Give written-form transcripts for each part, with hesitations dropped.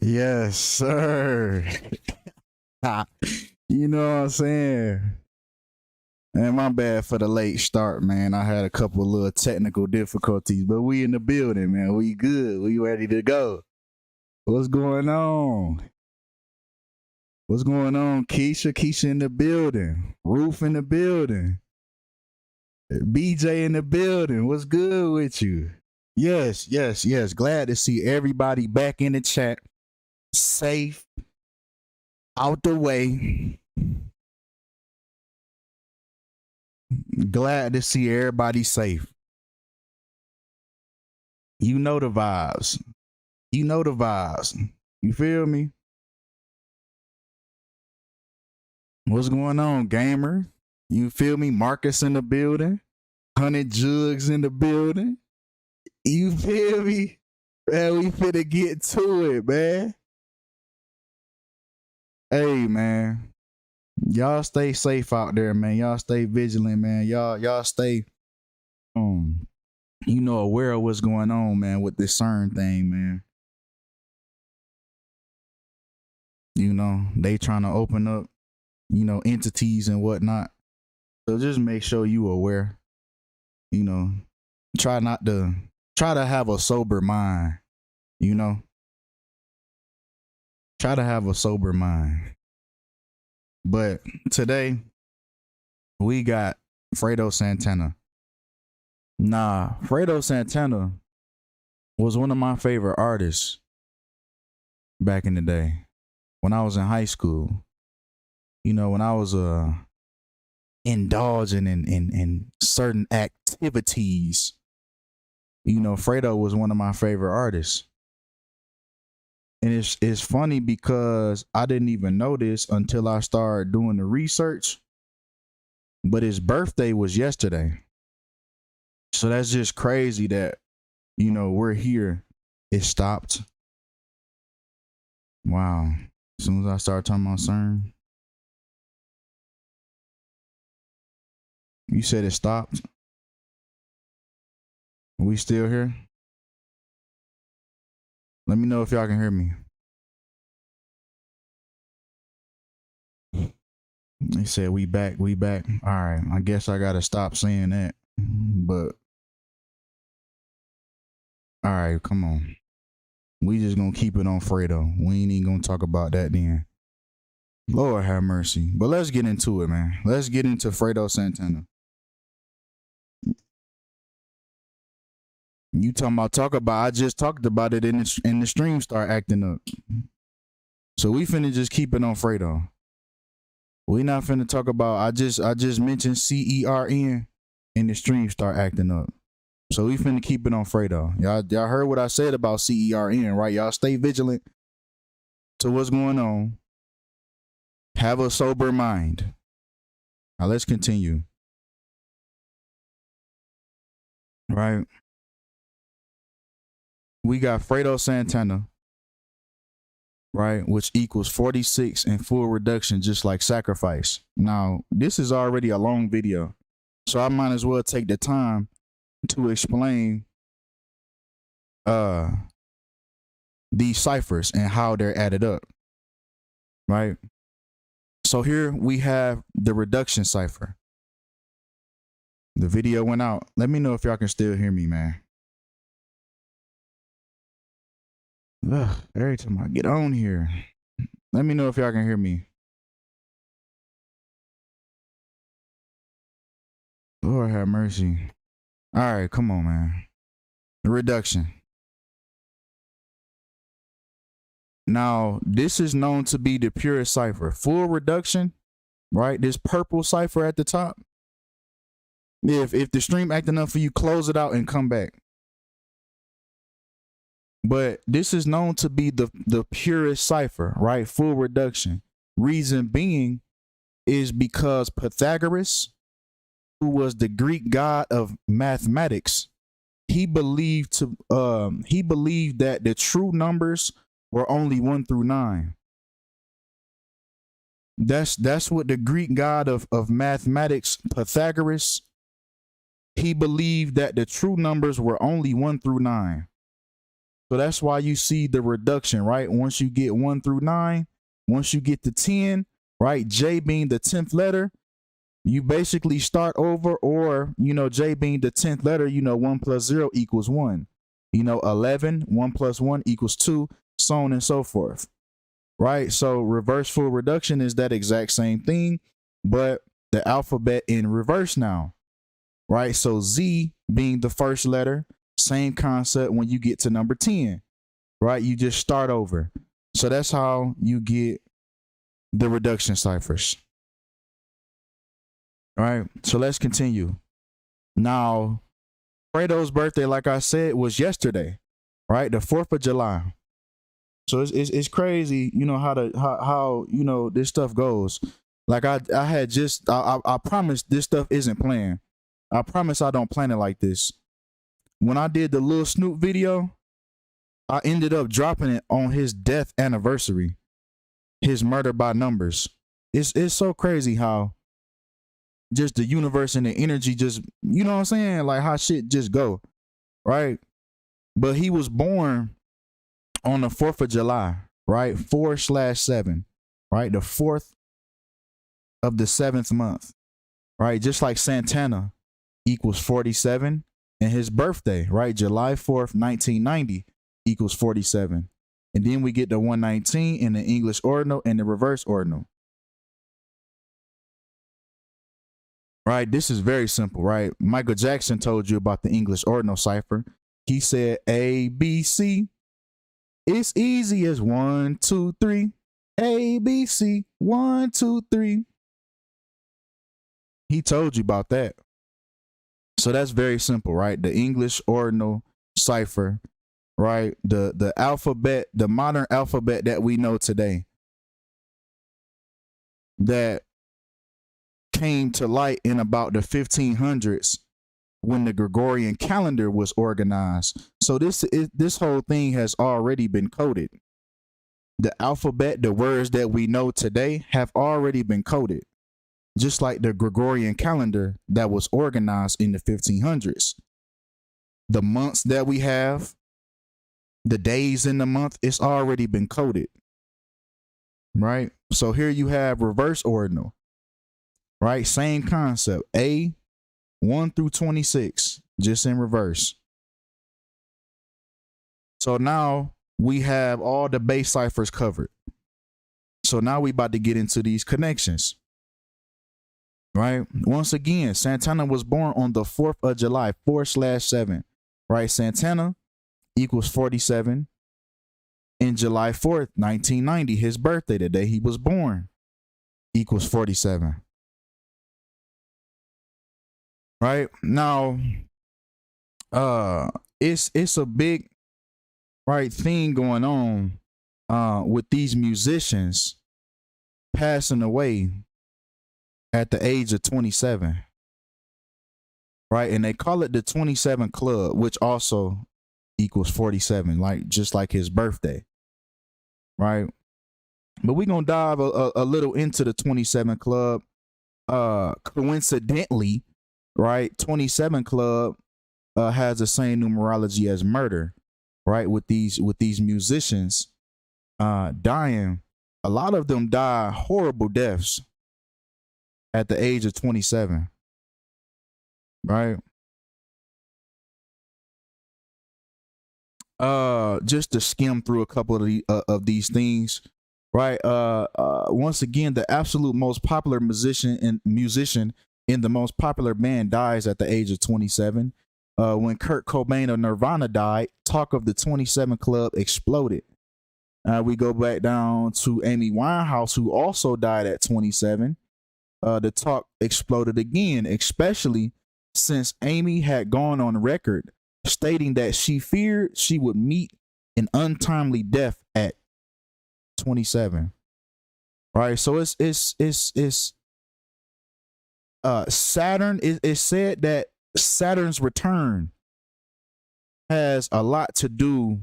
Yes, sir. You know what I'm saying? Man, my bad for the late start, man. I had a couple of little technical difficulties, but we in the building, man. We good. We ready to go. What's going on? What's going on, Keisha? Keisha in the building. Roof in the building. BJ in the building. What's good with you? Yes, yes, yes. Glad to see everybody back in the chat. Safe, out the way. Glad to see everybody safe. You know the vibes. You know the vibes. You feel me? What's going on, gamer? You feel me? Marcus in the building. 100 Jugs in the building. You feel me? Man, we finna get to it, man. Hey, man. Y'all stay safe out there, man. Y'all stay vigilant, man. Y'all stay aware of what's going on, man, with this CERN thing, man. You know, they trying to open up, entities and whatnot. So just make sure you aware. You know, try to have a sober mind, Try to have a sober mind. But today, we got Fredo Santana. Nah, Fredo Santana was one of my favorite artists back in the day when I was in high school. When I was indulging in certain activities, Fredo was one of my favorite artists. And it's funny because I didn't even know this until I started doing the research. But his birthday was yesterday. So that's just crazy that, we're here. It stopped. Wow. As soon as I start talking about CERN. You said it stopped? Are we still here? Let me know if y'all can hear me. They said we back. All right, I guess I gotta stop saying that. But all right, come on. We just gonna keep it on Fredo. We ain't even gonna talk about that then. Lord have mercy. But let's get into it, man. Let's get into Fredo Santana. You talk about I just talked about it in the stream start acting up. So we finna just keep it on Fredo. We not finna talk about I just mentioned CERN and the stream start acting up. So we finna keep it on Fredo. Y'all heard what I said about CERN, right? Y'all stay vigilant to what's going on. Have a sober mind. Now let's continue. Right? We got Fredo Santana, right, which equals 46 in full reduction, just like sacrifice. Now, this is already a long video, so I might as well take the time to explain these ciphers and how they're added up, right? So here we have the reduction cipher. The video went out. Let me know if y'all can still hear me, man. Ugh, every time I get on here, let me know if y'all can hear me. Lord have mercy. All right, come on, man. The reduction. Now, this is known to be the purest cipher. Full reduction, right? This purple cipher at the top. If the stream acting up for you, close it out and come back. But this is known to be the purest cipher, right? Full reduction. Reason being is because Pythagoras, who was the Greek god of mathematics, he believed that the true numbers were only 1 through 9. That's what the Greek god of mathematics, Pythagoras, he believed that the true numbers were only 1 through 9. So that's why you see the reduction, right? Once you get 1 through 9, once you get to 10, right? J being the 10th letter, you basically start over, or, J being the 10th letter, 1 plus 0 equals 1. 11, 1 plus 1 equals 2, so on and so forth, right? So reverse full reduction is that exact same thing, but the alphabet in reverse now, right? So Z being the first letter, same concept when you get to number 10, right? You just start over. So that's how you get the reduction ciphers. All right, so let's continue. Now, Fredo's birthday, like I said, was yesterday, right? The 4th of July. So it's crazy, how this stuff goes. Like I promise this stuff isn't planned. I promise I don't plan it like this. When I did the Lil Snoop video, I ended up dropping it on his death anniversary, his murder by numbers. It's so crazy how just the universe and the energy just, you know what I'm saying? Like how shit just go, right? But he was born on the 4th of July, right? 4/7, right? The 4th of the 7th month, right? Just like Santana equals 47, and his birthday, right? July 4th, 1990 equals 47. And then we get the 119 in the English ordinal and the reverse ordinal. Right, this is very simple, right? Michael Jackson told you about the English ordinal cipher. He said A, B, C. It's easy as 1, 2, 3. A, B, C, 1, 2, 3. He told you about that. So that's very simple, right? The English ordinal cipher, right? The alphabet, the modern alphabet that we know today, that came to light in about the 1500s when the Gregorian calendar was organized. So this whole thing has already been coded. The alphabet, the words that we know today have already been coded, just like the Gregorian calendar that was organized in the 1500s. The months that we have, the days in the month, it's already been coded, right? So here you have reverse ordinal, right? Same concept. A, 1 through 26, just in reverse. So now we have all the base ciphers covered. So now we about to get into these connections, right? Once again, Santana was born on the 4th of July, 4/7, right? Santana equals 47. In July 4th, 1990, his birthday, the day he was born, equals 47. Right now, it's a big thing going on with these musicians passing away at the age of 27, right? And they call it the 27 Club, which also equals 47, like just like his birthday, right? But we're gonna dive a little into the 27 Club. Coincidentally, right, 27 Club has the same numerology as murder, right? With these musicians dying, a lot of them die horrible deaths at the age of 27, right? Just to skim through a couple of these things, right? Once again, the absolute most popular musician in the most popular band dies at the age of 27. When Kurt Cobain of Nirvana died, talk of the 27 Club exploded. We go back down to Amy Winehouse, who also died at 27. The talk exploded again, especially since Amy had gone on record stating that she feared she would meet an untimely death at 27. Right, so it's Saturn. It's said that Saturn's return has a lot to do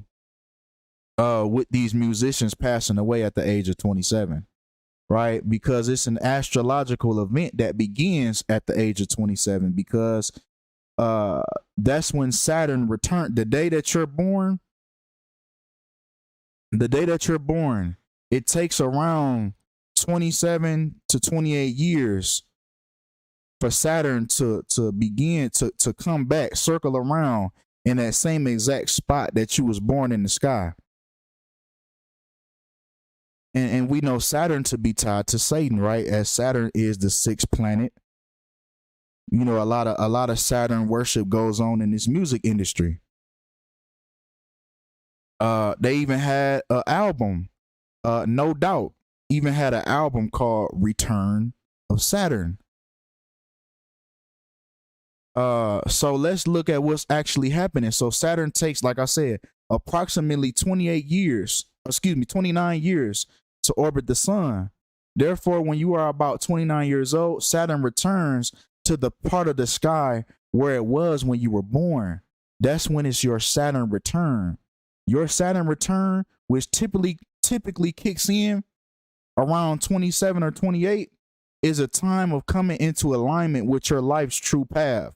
with these musicians passing away at the age of 27, right? Because it's an astrological event that begins at the age of 27, because that's when Saturn returned. The day that you're born, the day that you're born, it takes around 27 to 28 years for Saturn to begin to come back, circle around in that same exact spot that you was born in the sky. And we know Saturn to be tied to Satan, right? As Saturn is the sixth planet. You know, a lot of Saturn worship goes on in this music industry. They even had an album, No Doubt, even had an album called Return of Saturn. So let's look at what's actually happening. So Saturn takes, like I said, approximately 29 years to orbit the sun. Therefore, when you are about 29 years old, Saturn returns to the part of the sky where it was when you were born. That's when it's your Saturn return. Your Saturn return, which typically kicks in around 27 or 28, is a time of coming into alignment with your life's true path.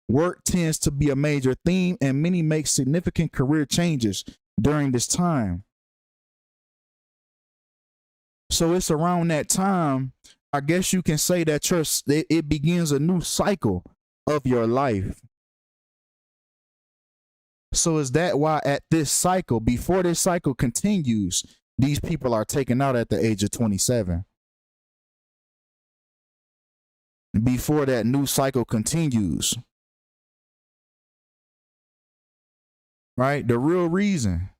Work tends to be a major theme, and many make significant career changes during this time. So it's around that time, I guess you can say that it begins a new cycle of your life. So is that why at this cycle, before this cycle continues, these people are taken out at the age of 27? Before that new cycle continues. Right? The real reason.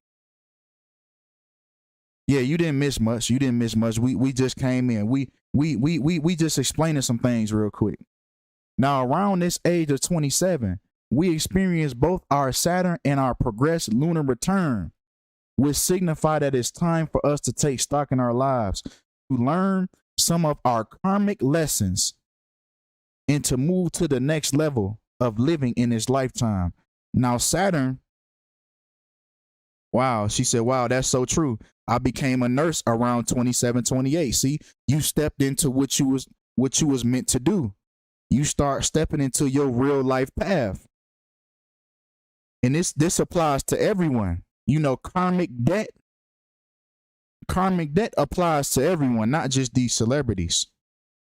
Yeah, you didn't miss much. We just came in. We just explaining some things real quick. Now, around this age of 27, we experience both our Saturn and our progressed lunar return, which signify that it's time for us to take stock in our lives, to learn some of our karmic lessons, and to move to the next level of living in this lifetime. Now, Saturn, wow, she said, wow, that's so true. I became a nurse around 27, 28. See, you stepped into what you was meant to do. You start stepping into your real life path. And this applies to everyone. You know, karmic debt applies to everyone, not just these celebrities.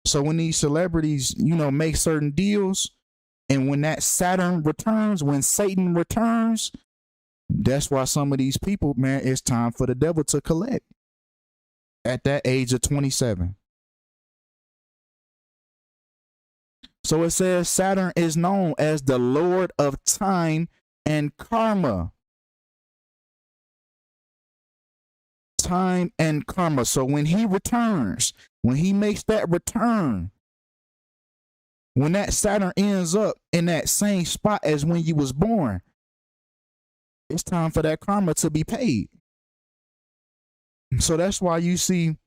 So when these celebrities, you know, make certain deals, and when that Saturn returns, when Satan returns, that's why some of these people, man, it's time for the devil to collect at that age of 27. So it says Saturn is known as the Lord of time and karma. Time and karma. So when he returns, when he makes that return, when that Saturn ends up in that same spot as when you was born, it's time for that karma to be paid. So that's why you see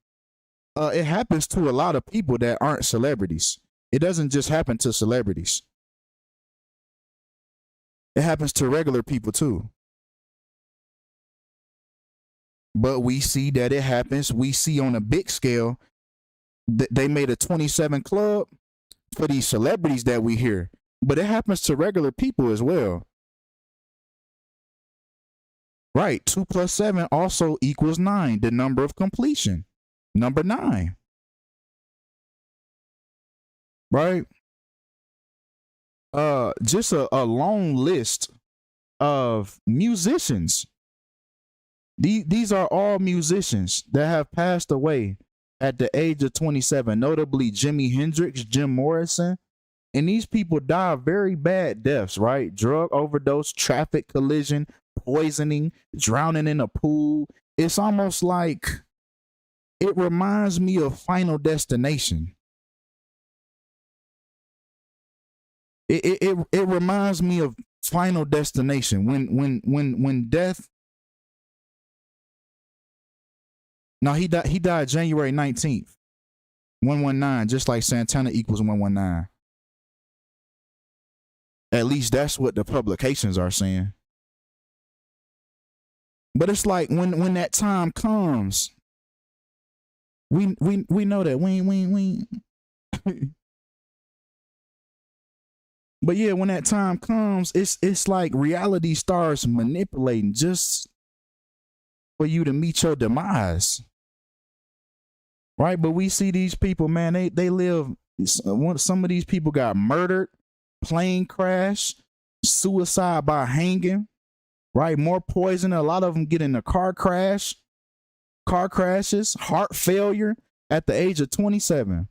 it happens to a lot of people that aren't celebrities. It doesn't just happen to celebrities. It happens to regular people too. But we see that it happens. We see on a big scale that they made a 27 club for these celebrities that we hear. But it happens to regular people as well. Right, 2 plus 7 also equals 9, the number of completion, number 9. Right? Just a long list of musicians. These are all musicians that have passed away at the age of 27, notably Jimi Hendrix, Jim Morrison. And these people die very bad deaths, right? Drug overdose, traffic collision, poisoning, drowning in a pool. It's almost like it reminds me of Final Destination. It reminds me of Final Destination when death. No, he died January 19th. 119, just like Santana equals 119. At least that's what the publications are saying. But it's like when that time comes, we know that we But yeah, when that time comes, it's like reality starts manipulating just for you to meet your demise. Right? But we see these people, man, they live, some of these people got murdered, plane crash, suicide by hanging, right? More poison. A lot of them get in a car crashes, heart failure at the age of 27.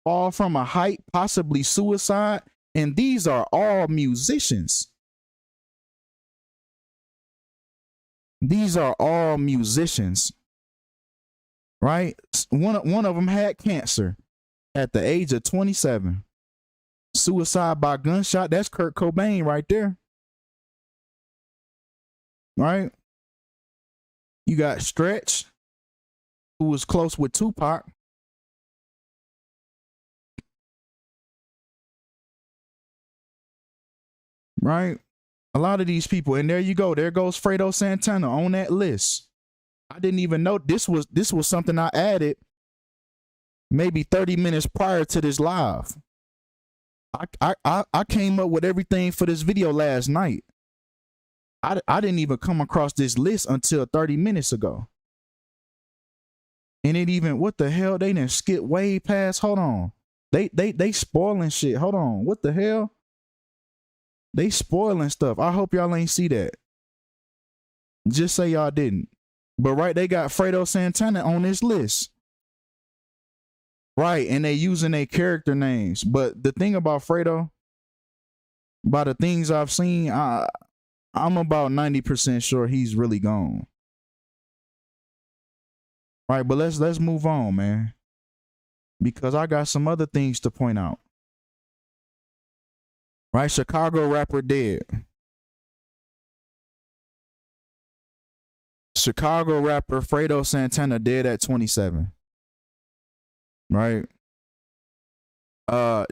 Fall from a height, possibly suicide. And these are all musicians. These are all musicians, right? One of them had cancer at the age of 27. Suicide by gunshot. That's Kurt Cobain right there. Right? You got Stretch, who was close with Tupac. Right? A lot of these people, and there you go. There goes Fredo Santana on that list. I didn't even know this was something I added maybe 30 minutes prior to this live. I came up with everything for this video last night. I didn't even come across this list until 30 minutes ago. And it even, what the hell? They didn't skip way past. Hold on. They spoiling shit. Hold on. What the hell? They spoiling stuff. I hope y'all ain't see that. Just say y'all didn't. But right, they got Fredo Santana on this list. Right, and they using their character names. But the thing about Fredo, by the things I've seen, I'm about 90% sure he's really gone. Right, but let's move on, man. Because I got some other things to point out. Right, Chicago rapper dead. Chicago rapper Fredo Santana dead at 27. Right.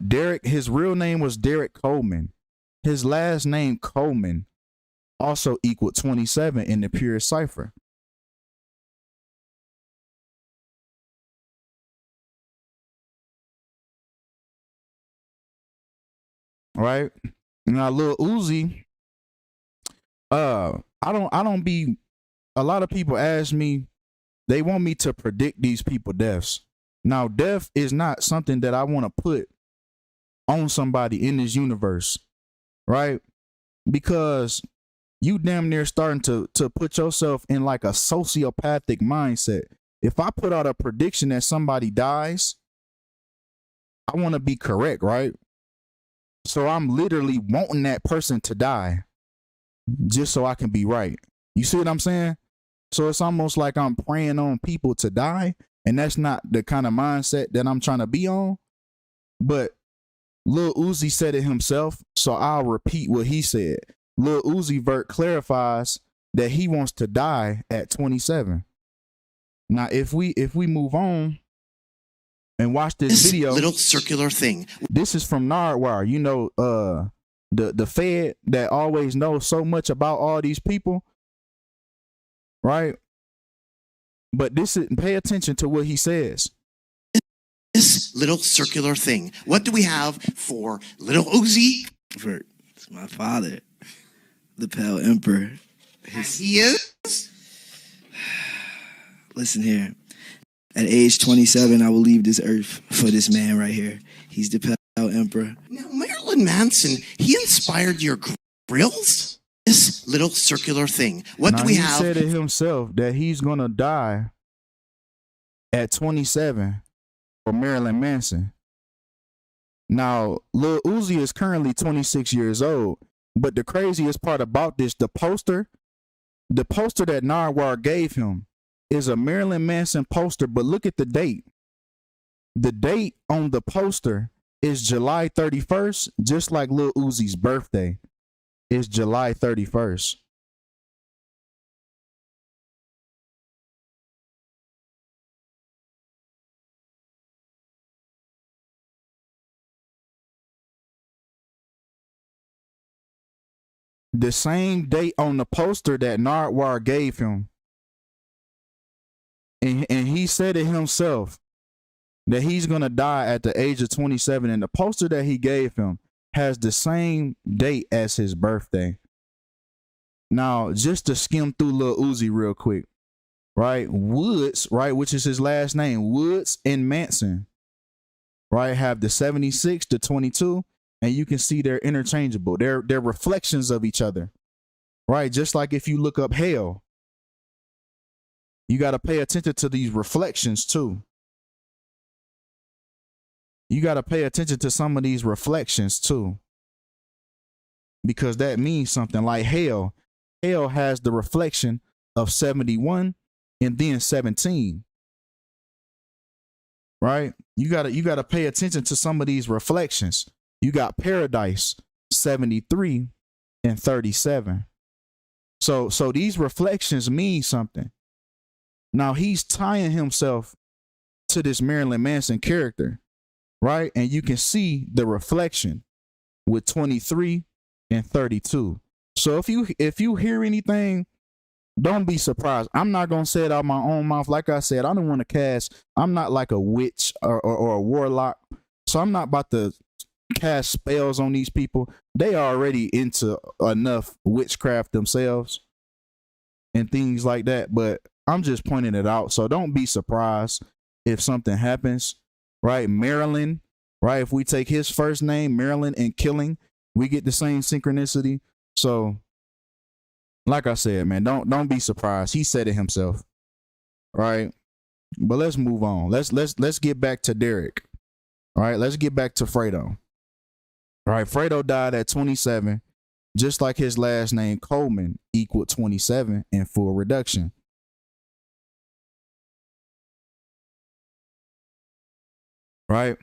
Derek, his real name was Derek Coleman. His last name Coleman also equaled 27 in the pure cipher. Right? Now Lil Uzi, I don't be, a lot of people ask me, they want me to predict these people deaths. Now, death is not something that I want to put on somebody in this universe, right? Because you damn near starting to put yourself in like a sociopathic mindset. If I put out a prediction that somebody dies, I want to be correct, right? So I'm literally wanting that person to die just so I can be right. You see what I'm saying? So it's almost like I'm praying on people to die. And that's not the kind of mindset that I'm trying to be on. But Lil Uzi said it himself, so I'll repeat what he said. Lil Uzi Vert clarifies that he wants to die at 27. Now, if we move on and watch this video, little circular thing. This is from Nardwire. You know, the Fed that always knows so much about all these people, right? But this is, pay attention to what he says. This little circular thing. What do we have for little Uzi? Vert, it's my father, the Pale Emperor. He is? Listen here. At age 27, I will leave this earth for this man right here. He's the Pale Emperor. Now, Marilyn Manson, he inspired your grills? This little circular thing. What do we have? He said it himself that he's going to die at 27 for Marilyn Manson. Now, Lil Uzi is currently 26 years old, but the craziest part about this, the poster that Nardwire gave him is a Marilyn Manson poster, but look at the date. The date on the poster is July 31st, just like Lil Uzi's birthday is July 31st. The same date on the poster that Nardwire gave him. And he said it himself that he's going to die at the age of 27. And the poster that he gave him has the same date as his birthday. Now, just to skim through Lil Uzi real quick, right? Woods, right, which is his last name, Woods and Manson, right, have the 76, the 22, and you can see they're interchangeable. They're reflections of each other, right? Just like if you look up hell, you got to pay attention to these reflections too. You got to pay attention to some of these reflections too, because that means something. Like hell has the reflection of 71 and then 17, right? You gotta pay attention to some of these reflections. You got paradise, 73 and 37. So these reflections mean something. Now he's tying himself to this Marilyn Manson character, right? And you can see the reflection with 23 and 32. So if you hear anything, don't be surprised. I'm not gonna say it out my own mouth. Like I said, I don't want to cast. I'm not like a witch or a warlock, so I'm not about to cast spells on these people. They are already into enough witchcraft themselves and things like that. But I'm just pointing it out. So don't be surprised if something happens, right? Marilyn, right? If we take his first name, Marilyn, and killing, we get the same synchronicity. So, like I said, man, don't be surprised. He said it himself, right? But let's move on. Let's get back to Derek. All right, let's get back to Fredo. All right, Fredo died at 27, just like his last name Coleman equaled 27 in full reduction. Right?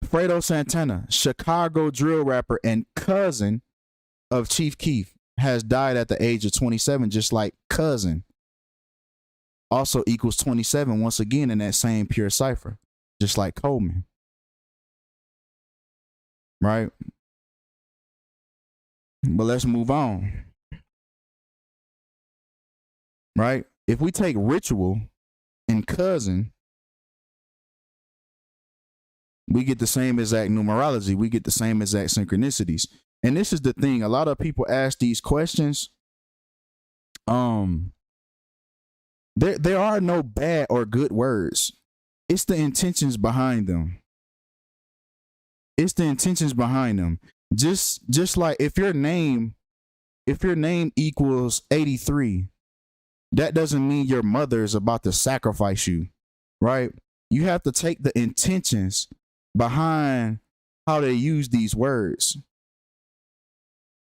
Fredo Santana, Chicago drill rapper and cousin of Chief Keef, has died at the age of 27, just like cousin. Also equals 27 once again in that same pure cipher, just like Coleman. Right? But let's move on. Right? If we take ritual and cousin, we get the same exact numerology. We get the same exact synchronicities. And this is the thing. A lot of people ask these questions. There are no bad or good words. It's the intentions behind them. It's the intentions behind them. Just like if your name equals 83, that doesn't mean your mother is about to sacrifice you, right? You have to take the intentions behind how they use these words.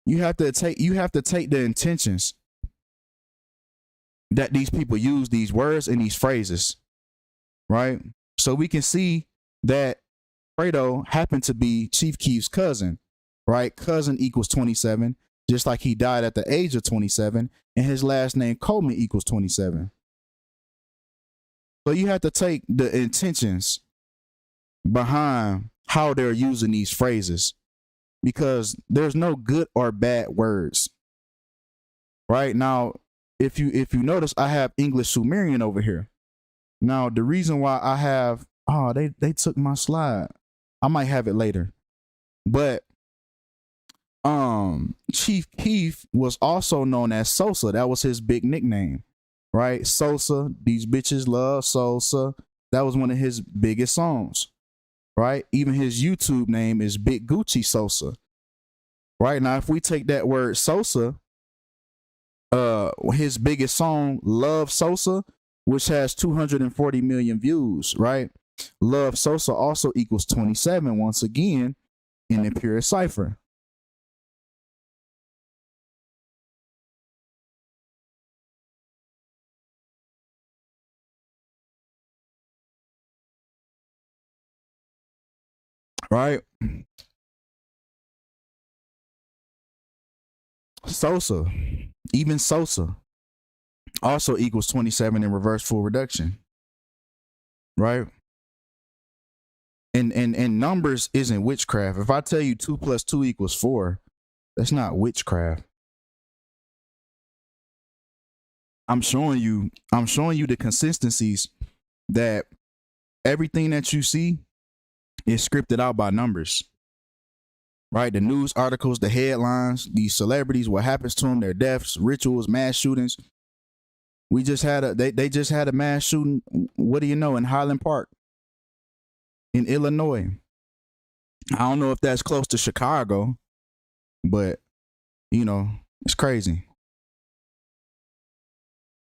You have to take the intentions that these people use these words and these phrases, right? So we can see that Fredo happened to be Chief Keef's cousin, right? Cousin equals 27, just like he died at the age of 27, and his last name Coleman equals 27. So you have to take the intentions behind how they're using these phrases, because there's no good or bad words. Right? Now, if you notice, I have English Sumerian over here. Now, the reason why I have, they took my slide. I might have it later. But Chief Keef was also known as Sosa. That was his big nickname, right? Sosa, these bitches love Sosa. That was one of his biggest songs, right? Even his YouTube name is Big Gucci Sosa. Right? Now, if we take that word Sosa, his biggest song, Love Sosa, which has 240 million views, right? Love Sosa also equals 27 once again in the pure cipher. Right? Sosa, even Sosa, also equals 27 in reverse full reduction. Right? And numbers isn't witchcraft. If I tell you 2 + 2 = 4, that's not witchcraft. I'm showing you the consistencies that everything that you see is scripted out by numbers. right? The news articles, the headlines, these celebrities, what happens to them, their deaths, rituals, mass shootings. We just had they just had a mass shooting. What do you know, in Highland Park, in Illinois? I don't know if that's close to Chicago, but you know, it's crazy.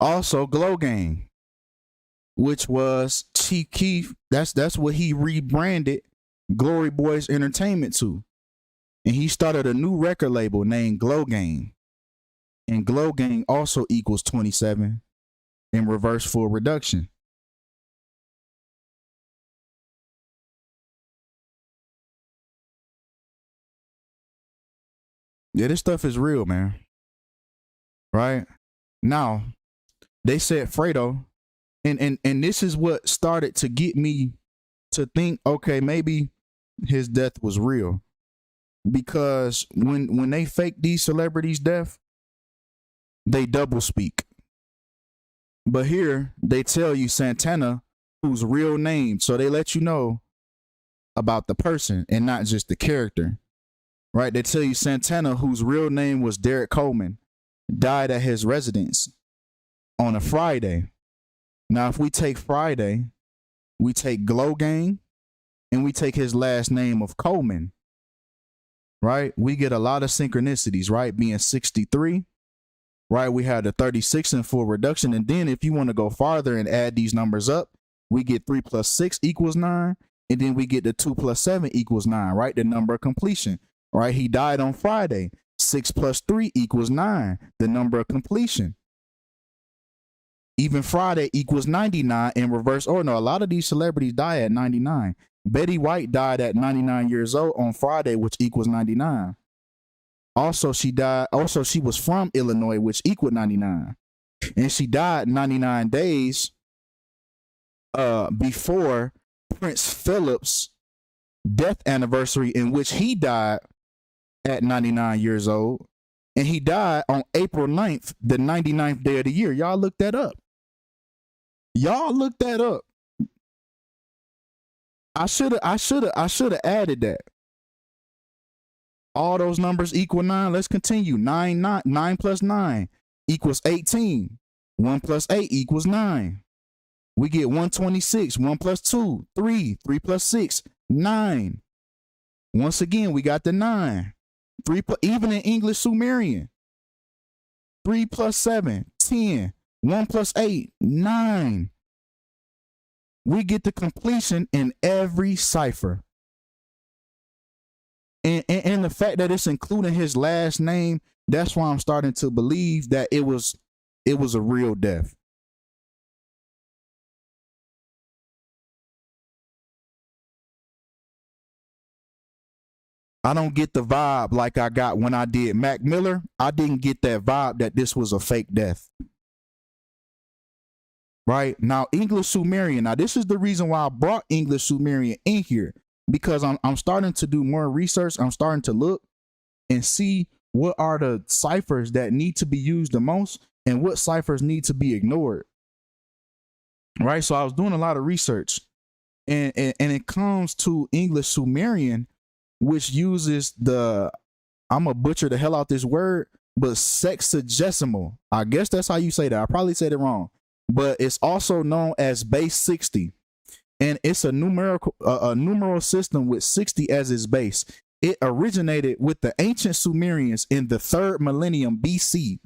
Also, Glow Gang, which was Keef. That's what he rebranded Glory Boys Entertainment to, and he started a new record label named Glow Gang, and Glow Gang also equals 27 in reverse full reduction. Yeah, this stuff is real, man. Right? Now, they said Fredo, and this is what started to get me to think, okay, maybe his death was real. Because when they fake these celebrities' death, they double speak. But here they tell you Santana, whose real name, so they let you know about the person and not just the character. Right? They tell you Santana, whose real name was Derek Coleman, died at his residence on a Friday. Now, if we take Friday, we take Glow Gang, and we take his last name of Coleman, right? We get a lot of synchronicities, right? Being 63, right? We have the 36 in full reduction. And then if you want to go farther and add these numbers up, we get 3 plus 6 equals 9. And then we get the 2 plus 7 equals 9, right? The number of completion, right? He died on Friday. 6 plus 3 equals 9, the number of completion. Even Friday equals 99 in reverse order. No, a lot of these celebrities die at 99. Betty White died at 99 years old on Friday, which equals 99. Also, she was from Illinois, which equaled 99. And she died 99 days before Prince Philip's death anniversary, in which he died at 99 years old. And he died on April 9th, the 99th day of the year. Y'all look that up. Y'all look that up. I should have added that. All those numbers equal 9. Let's continue. 9 plus 9 equals 18. 1 plus 8 equals 9. We get 126. 1 plus 2, 3. 3 plus 6, 9. Once again, we got the 9. Even in English Sumerian. 3 plus 7, 10. 1 plus 8, 9. We get the completion in every cipher. And the fact that it's including his last name, that's why I'm starting to believe that it was a real death. I don't get the vibe like I got when I did Mac Miller. I didn't get that vibe that this was a fake death. Right? Now, English Sumerian. Now, this is the reason why I brought English Sumerian in here, because I'm starting to do more research. I'm starting to look and see what are the ciphers that need to be used the most and what ciphers need to be ignored. Right? So I was doing a lot of research, and it comes to English Sumerian, which uses I'm gonna butcher the hell out this word, but sexagesimal. I guess that's how you say that. I probably said it wrong, but it's also known as base 60. And it's a numeral system with 60 as its base. It originated with the ancient Sumerians in the 3rd millennium BC.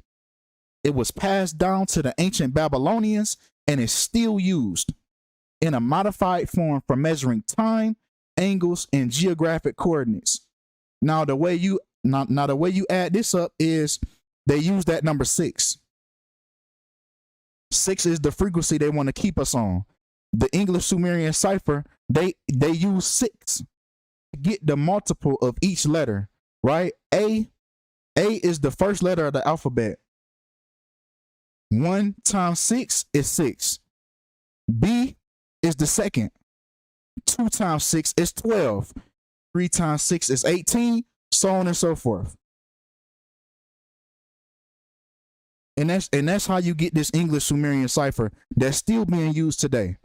It was passed down to the ancient Babylonians and is still used in a modified form for measuring time, angles, and geographic coordinates. Now the way you add this up is they use that number 6. 6 is the frequency they want to keep us on. The English Sumerian cipher, they use 6 to get the multiple of each letter, right? A is the first letter of the alphabet. 1 times 6 is 6. B is the second. 2 times 6 is 12. 3 times 6 is 18, so on and so forth. And that's how you get this English Sumerian cipher that's still being used today.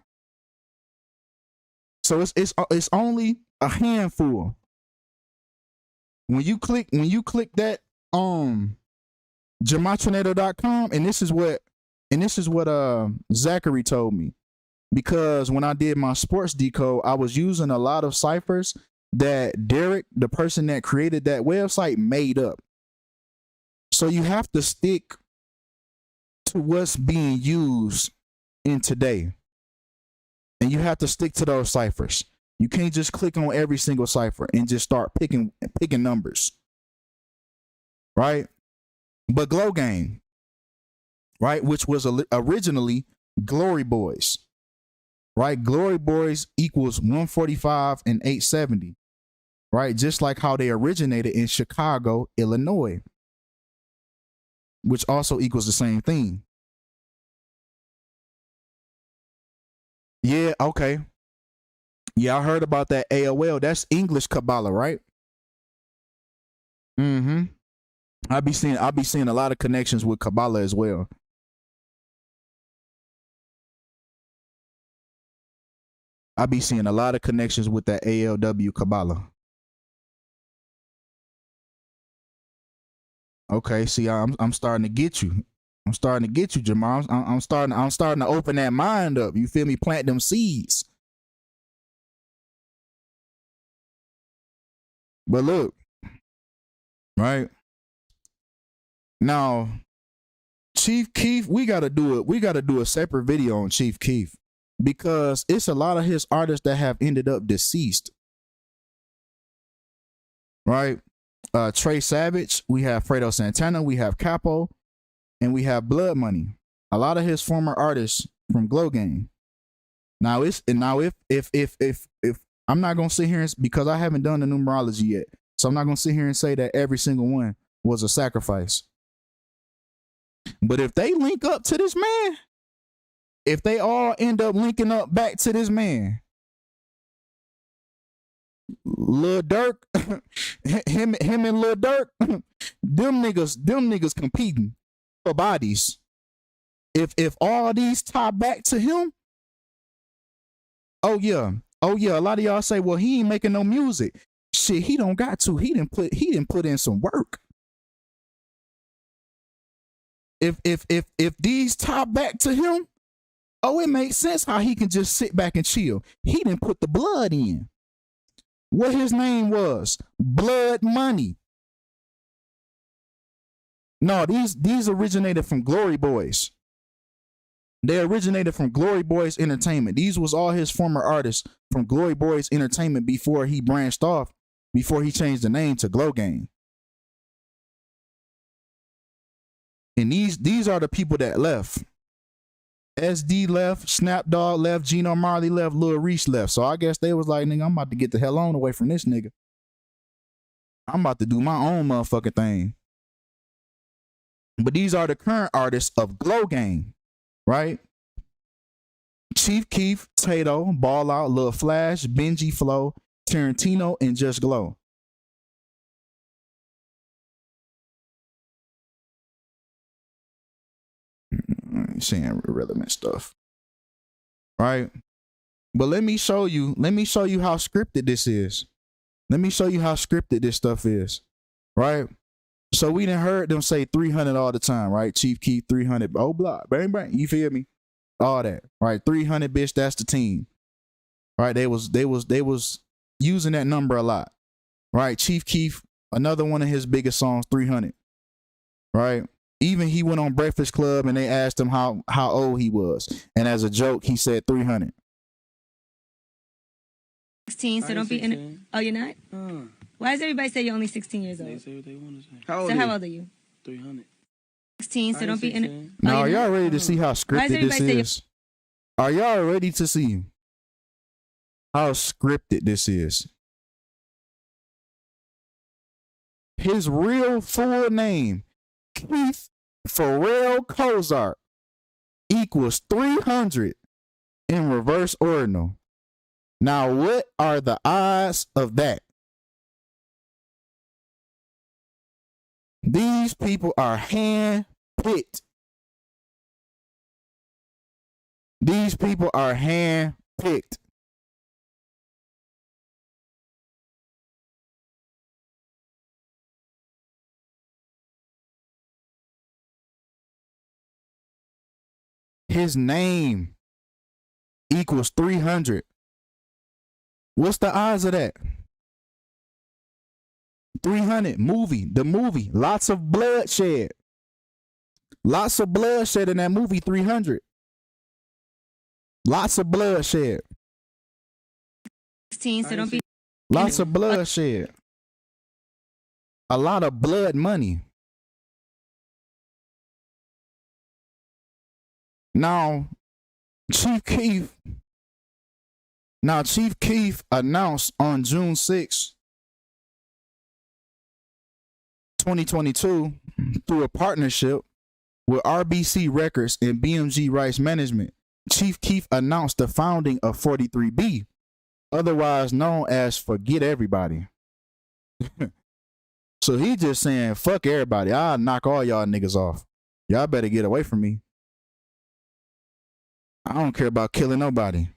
So it's only a handful when you click that gematrinator.com, and this is what Zachary told me, because when I did my sports decode, I was using a lot of ciphers that Derek, the person that created that website, made up. So you have to stick to what's being used in today. And you have to stick to those ciphers. You can't just click on every single cipher and just start picking numbers. Right? But Glow Gang, right, which was originally Glory Boys. Right? Glory Boys equals 145 and 870. Right? Just like how they originated in Chicago, Illinois, which also equals the same thing. Yeah, okay. Yeah, I heard about that AOL. That's English Kabbalah, right? Mm-hmm. I'll be seeing a lot of connections with Kabbalah as well. I'll be seeing a lot of connections with that ALW Kabbalah. Okay, see, I'm starting to get you. I'm starting to get you, Jamal. I'm starting to open that mind up. You feel me? Plant them seeds. But look, right now, Chief Keef, we gotta do a separate video on Chief Keef, because it's a lot of his artists that have ended up deceased. Right? Trey Savage, we have Fredo Santana, we have Capo, and we have Blood Money. A lot of his former artists from Glow Gang. Now if I'm not gonna sit here because I haven't done the numerology yet, so I'm not gonna sit here and say that every single one was a sacrifice. But if they link up to this man, if they all end up linking up back to this man, Lil Durk, him and Lil Durk, them niggas competing for bodies. If all these tie back to him, oh yeah, a lot of y'all say, well, he ain't making no music. Shit, he don't got to. He didn't put in some work. If these tie back to him, oh, it makes sense how he can just sit back and chill. He didn't put the blood in. What his name was? Blood Money. No, these originated from Glory Boys. They originated from Glory Boys Entertainment. These was all his former artists from Glory Boys Entertainment before he branched off, before he changed the name to Glow Gang. And these are the people that left. SD left, Snapdog left, Gino Marley left, Lil Reese left. So I guess they was like, nigga, I'm about to get the hell on away from this nigga. I'm about to do my own motherfucking thing. But these are the current artists of Glow Gang, right? Chief Keef, Tato, Ball Out, Lil Flash, Benji Flow, Tarantino, and Just Glow. Saying irrelevant stuff, right? But let me show you how scripted this is. Let me show you how scripted this stuff is, right? So we done heard them say 300 all the time, right? Chief Keef 300, oh blah, bang bang, you feel me? All that, right? 300, bitch, that's the team, right? They was using that number a lot, right? Chief Keef, another one of his biggest songs, 300, right? Even he went on Breakfast Club and they asked him how old he was. And as a joke, he said 300. 16, so don't be in. Oh, you're not? Why does everybody say you're only 16 years old? They say what they want to say. How old So how old are you? 300. 16, so don't be in. Now, are y'all ready to see how scripted this everybody say is? Are y'all ready to see how scripted this is? His real full name, Keith Pharrell Cozart, equals 300 in reverse ordinal. Now, what are the odds of that? These people are hand-picked. These people are hand-picked. his name equals 300. What's the odds of that? 300. The movie. Lots of bloodshed. Lots of bloodshed in that movie, 300. Lots of bloodshed. 16, so don't be. Lots of bloodshed. A lot of blood money. Now, Chief Keef announced on June 6, 2022, through a partnership with RBC Records and BMG Rights Management, Chief Keef announced the founding of 43B, otherwise known as Forget Everybody. So he just saying, fuck everybody. I'll knock all y'all niggas off. Y'all better get away from me. I don't care about killing nobody.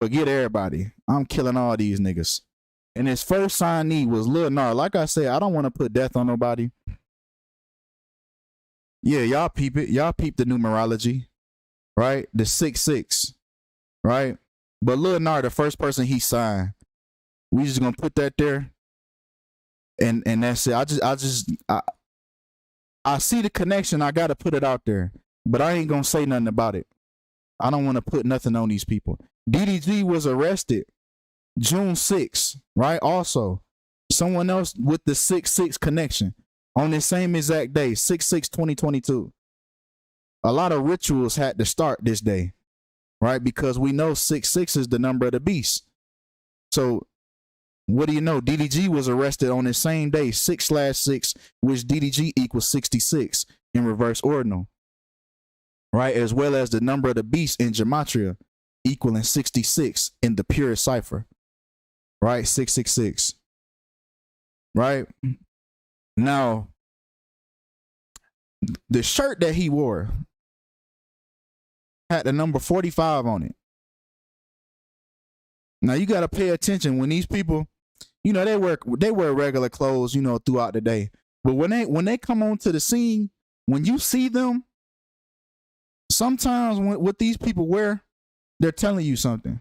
Forget everybody. I'm killing all these niggas. And his first signee was Lil Nar. Like I said, I don't want to put death on nobody. Yeah, y'all peep it. Y'all peep the numerology, right? The 666, right? But Lil Nar, the first person he signed, we just gonna put that there. And that's it. I see the connection. I gotta put it out there. But I ain't gonna say nothing about it. I don't want to put nothing on these people. DDG was arrested June 6th, right? Also, someone else with the 6-6 connection on the same exact day, 6/6/2022. A lot of rituals had to start this day, right? Because we know 6/6 is the number of the beast. So, what do you know? DDG was arrested on the same day, 6/6, which DDG equals 66 in reverse ordinal, right? As well as the number of the beast in Gematria equaling 66 in the pure cipher, right? 666, right? Now, the shirt that he wore had the number 45 on it. Now, you got to pay attention when these people, you know, they wear regular clothes, you know, throughout the day. But when they come onto the scene, when you see them, sometimes what these people wear, they're telling you something.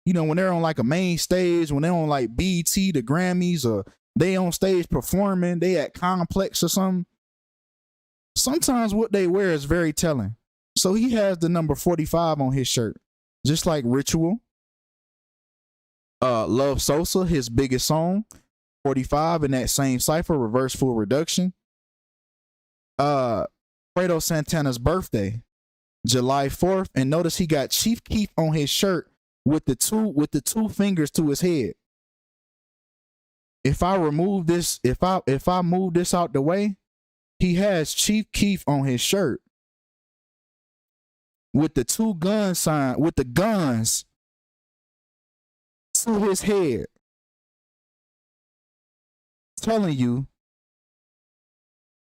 You know, when they're on like a main stage, when they're on like BET, the Grammys, or they on stage performing, they at Complex or something. Sometimes what they wear is very telling. So he has the number 45 on his shirt, just like Ritual. Love Sosa, his biggest song, 45 in that same cipher, reverse full reduction. Fredo Santana's birthday, July 4th, and notice he got Chief Keef on his shirt with the two fingers to his head. If I remove this, if I move this out the way, he has Chief Keef on his shirt with the two gun sign, with the guns to his head, telling you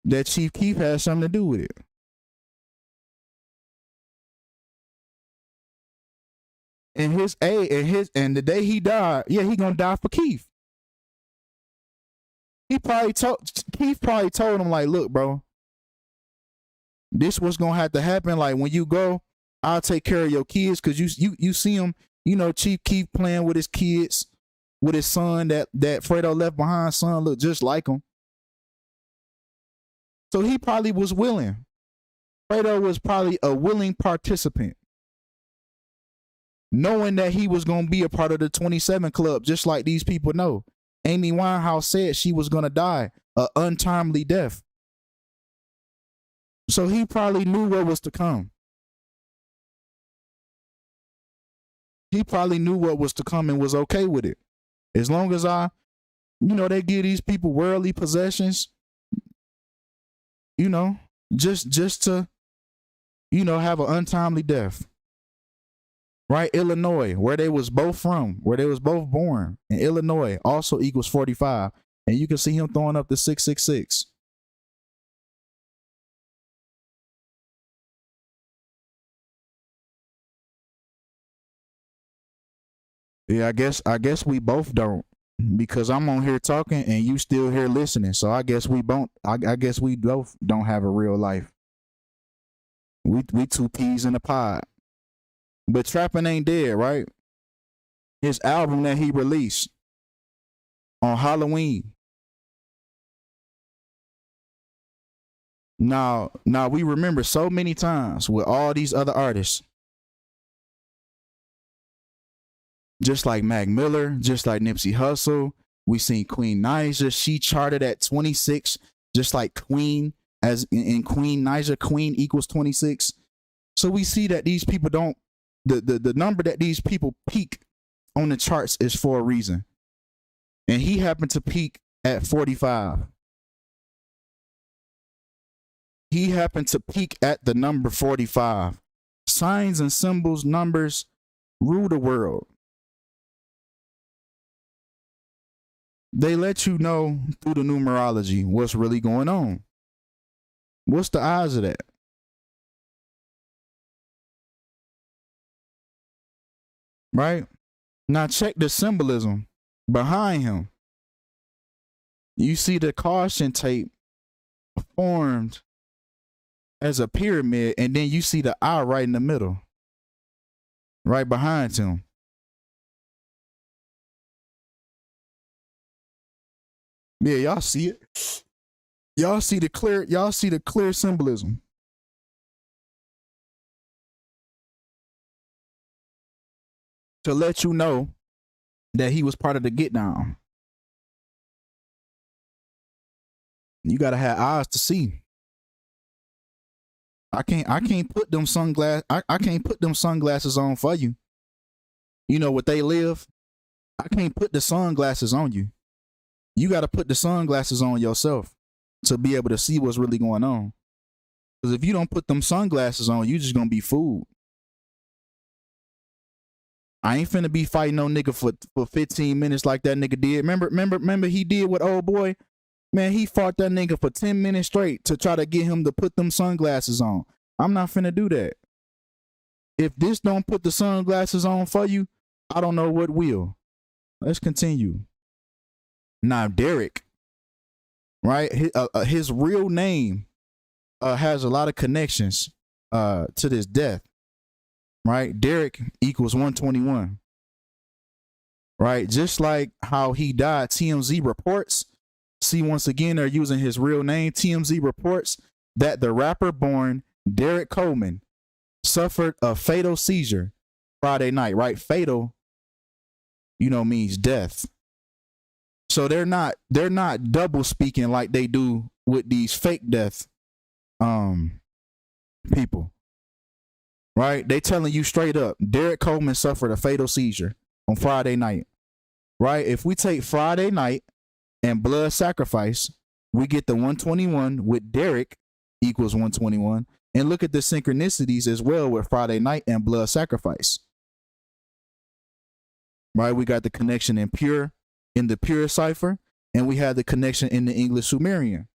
that Chief Keef has something to do with it. And the day he died, yeah, he gonna die for Keef. Keef probably told him, like, look, bro, this what's gonna have to happen. Like, when you go, I'll take care of your kids, because you see him, you know, Chief Keef playing with his kids, with his son, that Fredo left behind son looked just like him. So he probably was willing. Fredo was probably a willing participant, knowing that he was going to be a part of the 27 Club, just like these people know. Amy Winehouse said she was going to die an untimely death. So he probably knew what was to come. He probably knew what was to come and was okay with it. As long as they give these people worldly possessions, you know, just to, you know, have an untimely death. Right? Illinois, where they was both from, where they was both born, in Illinois also equals 45. And you can see him throwing up the 666. Yeah, I guess we both don't, because I'm on here talking and you still here listening. So I guess we both don't have a real life. We two peas in a pod. But trapping ain't dead, right? His album that he released on Halloween. Now we remember so many times with all these other artists, just like Mac Miller, just like Nipsey Hussle. We seen Queen Naija. She charted at 26, just like Queen, as in Queen Naija. Queen equals 26. So we see that these people don't. The number that these people peak on the charts is for a reason, and he happened to peak at 45. He happened to peak at the number 45. Signs and symbols, numbers rule the world. They let you know through the numerology what's really going on. What's the odds of that? Right? Now check the symbolism behind him. You see the caution tape formed as a pyramid, and then you see the eye right in the middle, right behind him. Yeah, y'all see it. Y'all see the clear symbolism. To let you know that he was part of the get down. You gotta have eyes to see. I can't put them I can't put them sunglasses on for you. You know what they live? I can't put the sunglasses on you. You got to put the sunglasses on yourself to be able to see what's really going on. Because if you don't put them sunglasses on, you just gonna be fooled. I ain't finna be fighting no nigga for 15 minutes like that nigga did. Remember he did with old boy? Man, he fought that nigga for 10 minutes straight to try to get him to put them sunglasses on. I'm not finna do that. If this don't put the sunglasses on for you, I don't know what will. Let's continue. Now, Derek, right? His real name has a lot of connections to this death, right? Derek equals 121, right? Just like how he died, TMZ reports. See, once again, they're using his real name. TMZ reports that the rapper born Derek Coleman suffered a fatal seizure Friday night, right? Fatal, means death. So they're not double speaking like they do with these fake death people. Right? They telling you straight up, Derek Coleman suffered a fatal seizure on Friday night. Right? If we take Friday night and blood sacrifice, we get the 121 with Derek equals 121. And look at the synchronicities as well with Friday night and blood sacrifice. Right? We got the connection in the pure cipher, and we had the connection in the English Sumerian.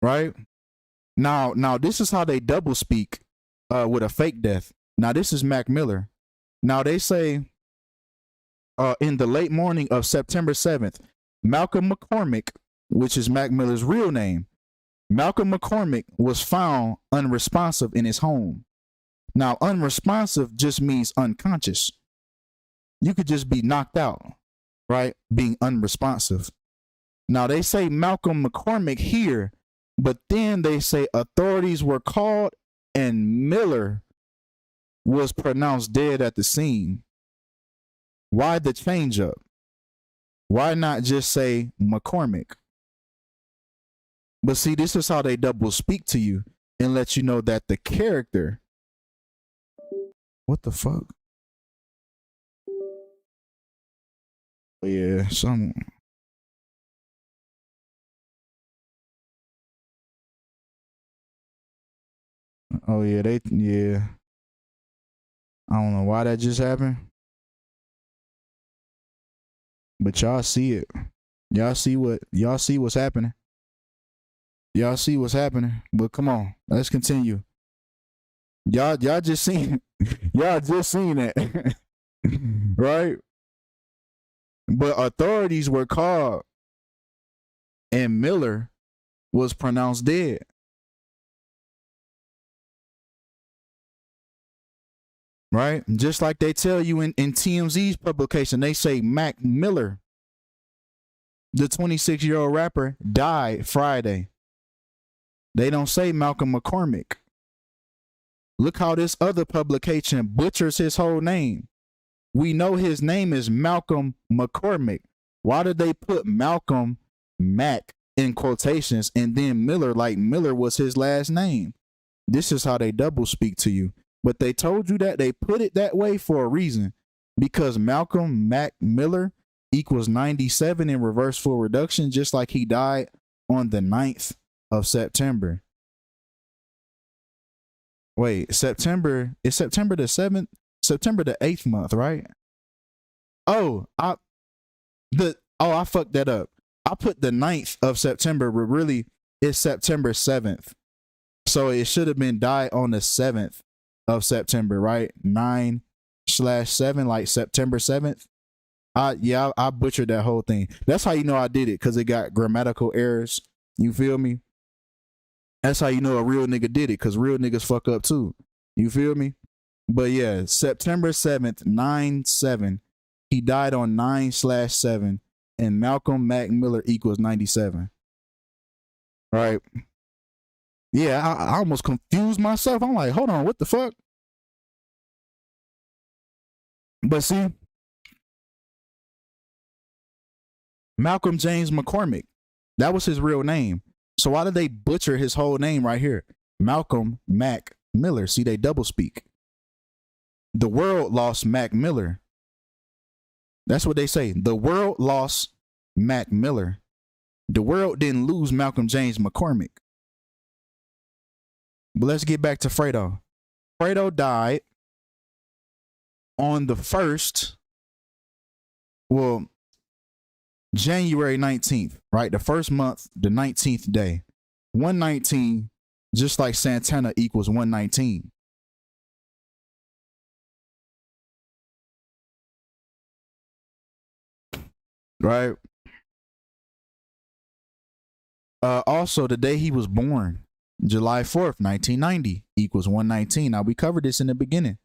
Right? Now this is how they double speak with a fake death. Now this is Mac Miller. Now they say in the late morning of September 7th, Malcolm McCormick, which is Mac Miller's real name, Malcolm McCormick was found unresponsive in his home. Now, unresponsive just means unconscious. You could just be knocked out, right? Being unresponsive. Now, they say Malcolm McCormick here, but then they say authorities were called and Miller was pronounced dead at the scene. Why the change up? Why not just say McCormick? But see, this is how they double speak to you and let you know that the character. What the fuck? Yeah, some. Oh yeah, yeah. I don't know why that just happened. But y'all see it. Y'all see what's happening. Y'all see what's happening. But come on, let's continue. Y'all just seen that. Right? But authorities were called and Miller was pronounced dead. Right? Just like they tell you in TMZ's publication, they say Mac Miller, the 26-year-old rapper, died Friday. They don't say Malcolm McCormick. Look how this other publication butchers his whole name. We know his name is Malcolm McCormick. Why did they put Malcolm Mac in quotations and then Miller like Miller was his last name? This is how they double speak to you. But they told you that they put it that way for a reason, because Malcolm Mac Miller equals 97 in reverse full reduction, just like he died on the 9th of September. Wait, September, is September the 7th? September the 8th month, right? Oh, I fucked that up. I put the 9th of September, but really it's September 7th. So it should have been died on the 7th of September, right? 9/7, like September 7th. I butchered that whole thing. That's how you know I did it, because it got grammatical errors. You feel me? That's how you know a real nigga did it, because real niggas fuck up too. You feel me? But yeah, September 7th, 9/7. He died on 9/7, and Malcolm Mac Miller equals 97. Right? Yeah, I almost confused myself. I'm like, hold on, what the fuck? But see, Malcolm James McCormick, that was his real name. So why did they butcher his whole name right here? Malcolm Mac Miller. See, they double speak. The world lost Mac Miller. That's what they say. The world lost Mac Miller. The world didn't lose Malcolm James McCormick. But let's get back to Fredo. Fredo died on the 1st, well, January 19th, right? The first month, the 19th day. 119, just like Santana, equals 119. Right? Also, the day he was born, July 4th, 1990, equals 119. Now, we covered this in the beginning.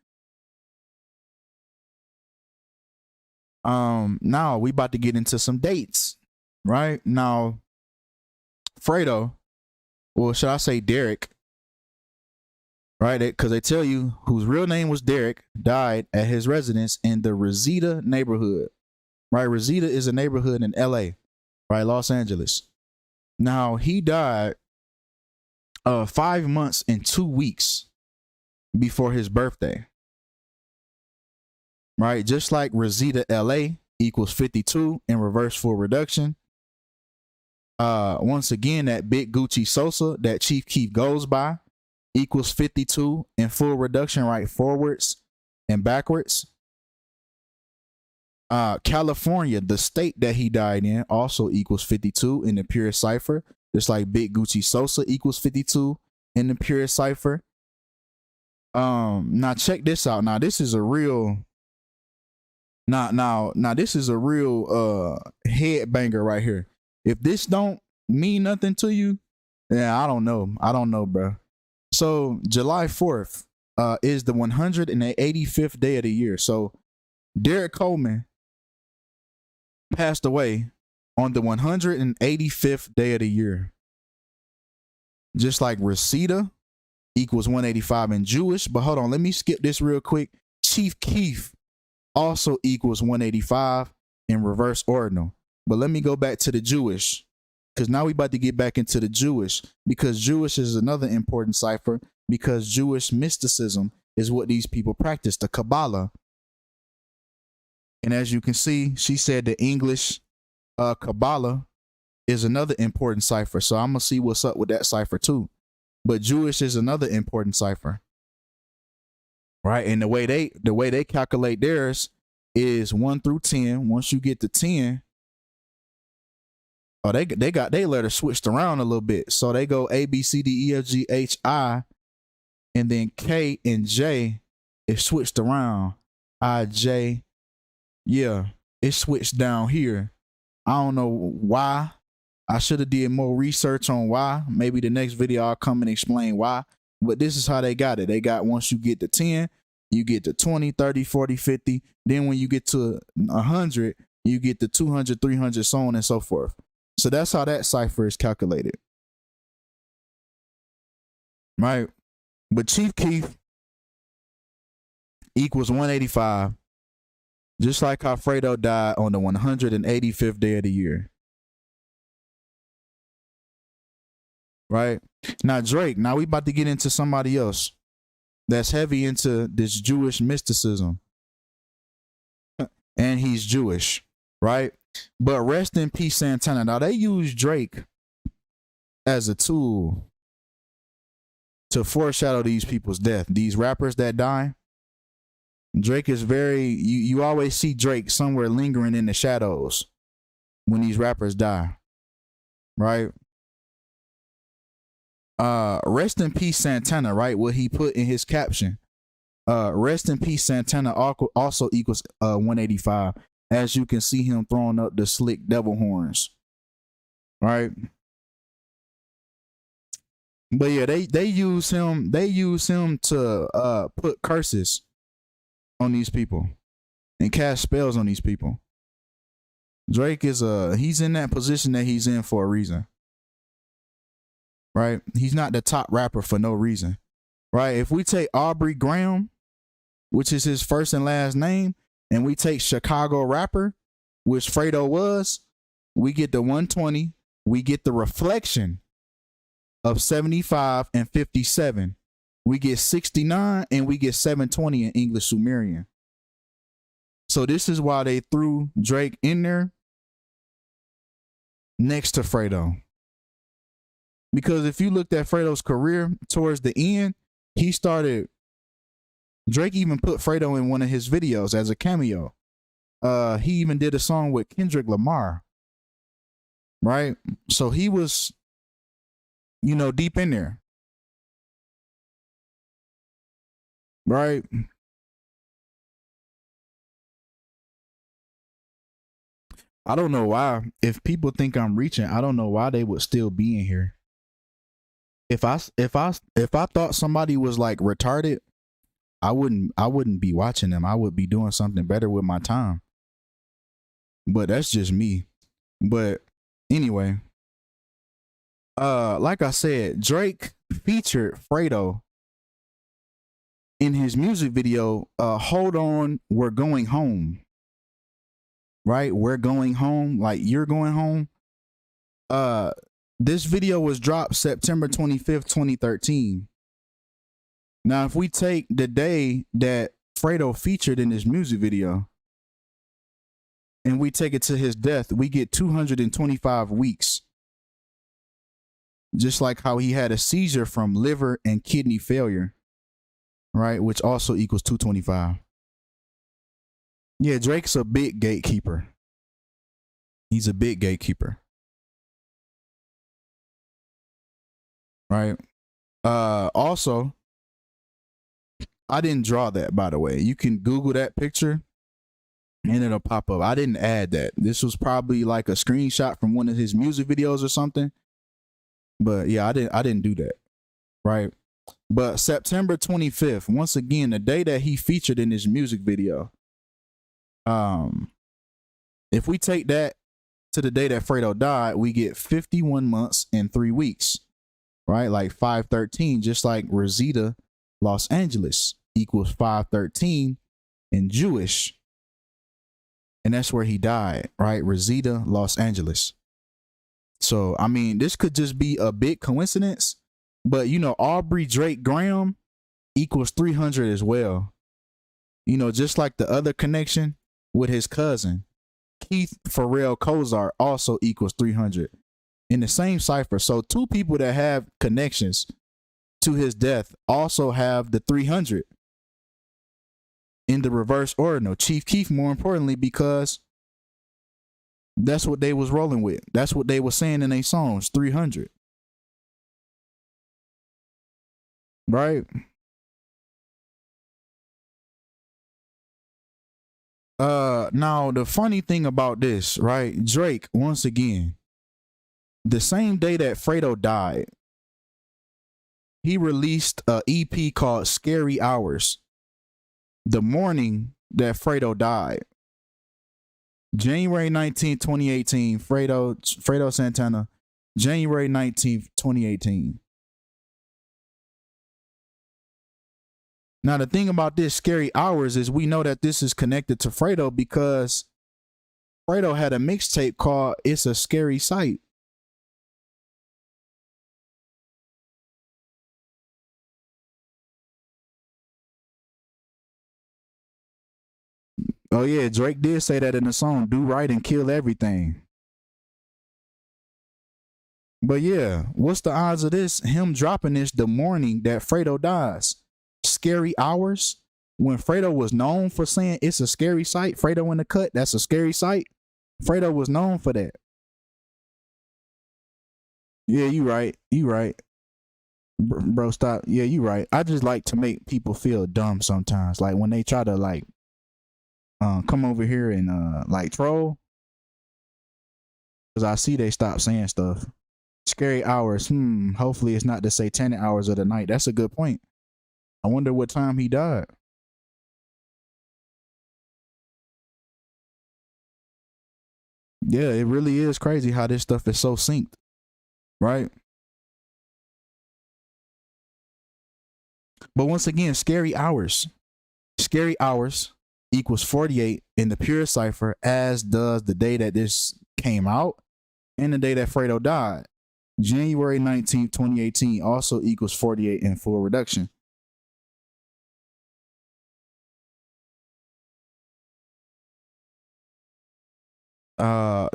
Now we about to get into some dates, right? Now, Fredo, or should I say Derek, right? Because they tell you whose real name was Derek, died at his residence in the Reseda neighborhood, right? Reseda is a neighborhood in LA, right? Los Angeles. Now, he died 5 months and 2 weeks before his birthday. Right, just like Reseda, LA equals 52 in reverse full reduction. Once again, that big Gucci Sosa that Chief Keef goes by equals 52 in full reduction, right, forwards and backwards. California, the state that he died in, also equals 52 in the pure cipher, just like big Gucci Sosa equals 52 in the pure cipher. Now check this out. Now this is a real. Now, this is a real headbanger right here. If this don't mean nothing to you, yeah, I don't know, bro. So July 4th is the 185th day of the year. So Derek Coleman passed away on the 185th day of the year. Just like Reseda equals 185 in Jewish. But hold on, let me skip this real quick. Chief Keef also equals 185 in reverse ordinal. But let me go back to the Jewish, because now we about to get back into the Jewish, because Jewish is another important cipher, because Jewish mysticism is what these people practice, the Kabbalah. And as you can see, she said the English Kabbalah is another important cipher. So I'm going to see what's up with that cipher too. But Jewish is another important cipher. Right, and the way they calculate theirs is 1 through 10. Once you get to 10, oh, they got their letters switched around a little bit. So they go A, B, C, D, E, F, G, H, I, and then K and J is switched around. I, J, yeah, it's switched down here. I don't know why, I should have did more research on why. Maybe the next video I'll come and explain why. But this is how they got it. They got, once you get to 10, you get to 20, 30, 40, 50. Then when you get to 100, you get to 200, 300, so on and so forth. So that's how that cipher is calculated. Right? But Chief Keef equals 185. Just like how Fredo died on the 185th day of the year. Right? Now Drake, now we about to get into somebody else that's heavy into this Jewish mysticism. And he's Jewish, right? But rest in peace, Santana. Now they use Drake as a tool to foreshadow these people's death. These rappers that die. Drake is very, you always see Drake somewhere lingering in the shadows when these rappers die. Right? Rest in peace, Santana, right? What he put in his caption. Rest in peace, Santana also equals 185. As you can see him throwing up the slick devil horns. Right? But yeah, they use him to put curses on these people and cast spells on these people. Drake is he's in that position that he's in for a reason. Right? He's not the top rapper for no reason. Right? If we take Aubrey Graham, which is his first and last name, and we take Chicago rapper, which Fredo was, we get the 120, we get the reflection of 75 and 57. We get 69 and we get 720 in English Sumerian. So this is why they threw Drake in there next to Fredo. Because if you looked at Fredo's career towards the end, Drake even put Fredo in one of his videos as a cameo. He even did a song with Kendrick Lamar. Right? So he was, deep in there. Right? I don't know why. If people think I'm reaching, I don't know why they would still be in here. If I thought somebody was like retarded, I wouldn't be watching them. I would be doing something better with my time. But that's just me. But anyway, like I said, Drake featured Fredo in his music video, Hold On, We're Going Home. Right? We're going home, like you're going home. This video was dropped September 25th, 2013. Now, if we take the day that Fredo featured in his music video and we take it to his death, we get 225 weeks. Just like how he had a seizure from liver and kidney failure, right? Which also equals 225. Yeah, Drake's a big gatekeeper. He's a big gatekeeper. Right? Also, I didn't draw that, by the way. You can Google that picture and it'll pop up. I didn't add that. This was probably like a screenshot from one of his music videos or something. But yeah, I didn't do that. Right? But September 25th, once again, the day that he featured in his music video. If we take that to the day that Fredo died, we get 51 months and 3 weeks. Right? Like 513, just like Rosita, Los Angeles equals 513 in Jewish. And that's where he died, right? Rosita, Los Angeles. So, I mean, this could just be a big coincidence, but Aubrey Drake Graham equals 300 as well. Just like the other connection with his cousin, Keith Pharrell Kozar also equals 300 in the same cipher. So two people that have connections to his death also have the 300 in the reverse ordinal. Chief Keef, more importantly, because that's what they was rolling with. That's what they were saying in their songs, 300. Right? Now the funny thing about this, right? Drake, once again, the same day that Fredo died, he released a EP called Scary Hours. The morning that Fredo died. January 19th, 2018, Fredo Santana, January 19th, 2018. Now, the thing about this Scary Hours is we know that this is connected to Fredo because Fredo had a mixtape called It's a Scary Sight. Oh yeah, Drake did say that in the song, do right and kill everything. But yeah, what's the odds of this? Him dropping this the morning that Fredo dies. Scary Hours. When Fredo was known for saying it's a scary sight, Fredo in the cut, that's a scary sight. Fredo was known for that. Yeah, you right. You right. Bro, stop. Yeah, you right. I just like to make people feel dumb sometimes. Like when they try to like come over here and like troll. Cause I see they stop saying stuff. Scary Hours. Hopefully it's not the satanic hours of the night. That's a good point. I wonder what time he died. Yeah, it really is crazy how this stuff is so synced, right? But once again, Scary Hours. Scary Hours equals 48 in the pure cipher, as does the day that this came out and the day that Fredo died. January 19th, 2018 also equals 48 in full reduction.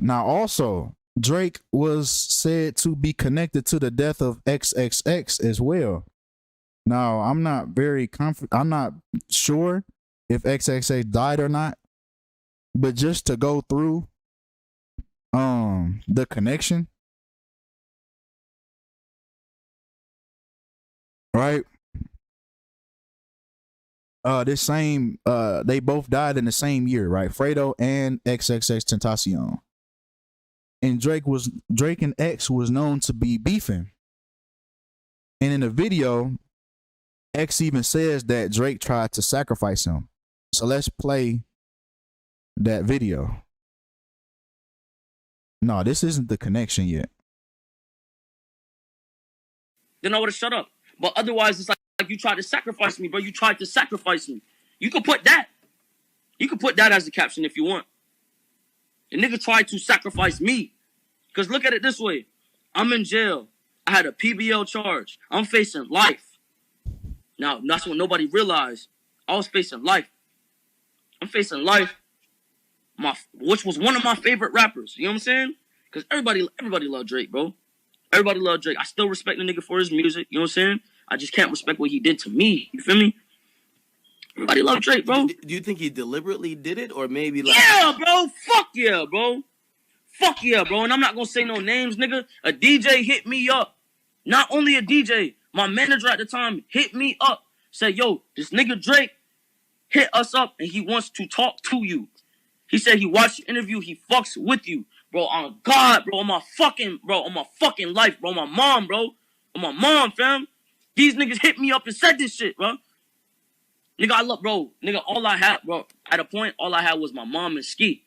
Now also, Drake was said to be connected to the death of XXX as well. Now, I'm not very I'm not sure if XXX died or not, but just to go through the connection, right? This same they both died in the same year, right? Fredo and XXX Tentacion. And Drake and X was known to be beefing. And in the video, X even says that Drake tried to sacrifice him. So let's play that video. No, this isn't the connection yet. Then I would have shut up. But otherwise, it's like you tried to sacrifice me, bro. You tried to sacrifice me. You could put that. You could put that as the caption if you want. The nigga tried to sacrifice me. Because look at it this way. I'm in jail. I had a PBL charge. I'm facing life. Now, that's what nobody realized. I was facing life. I'm facing life. Which was one of my favorite rappers. You know what I'm saying? Because everybody loved Drake, bro. Everybody loved Drake. I still respect the nigga for his music. You know what I'm saying? I just can't respect what he did to me. You feel me? Everybody loved Drake, bro. Do you think he deliberately did it, or maybe like... Yeah, bro. Fuck yeah, bro. Fuck yeah, bro. And I'm not gonna say no names, nigga. A DJ hit me up. Not only a DJ, my manager at the time hit me up. Said, yo, this nigga Drake hit us up and he wants to talk to you. He said he watched the interview, he fucks with you. Bro, on God, bro, on my fucking life, bro, on my mom, bro. On my mom, fam. These niggas hit me up and said this shit, bro. Nigga, I love, bro. Nigga, all I had, bro, at a point, all I had was my mom and Ski.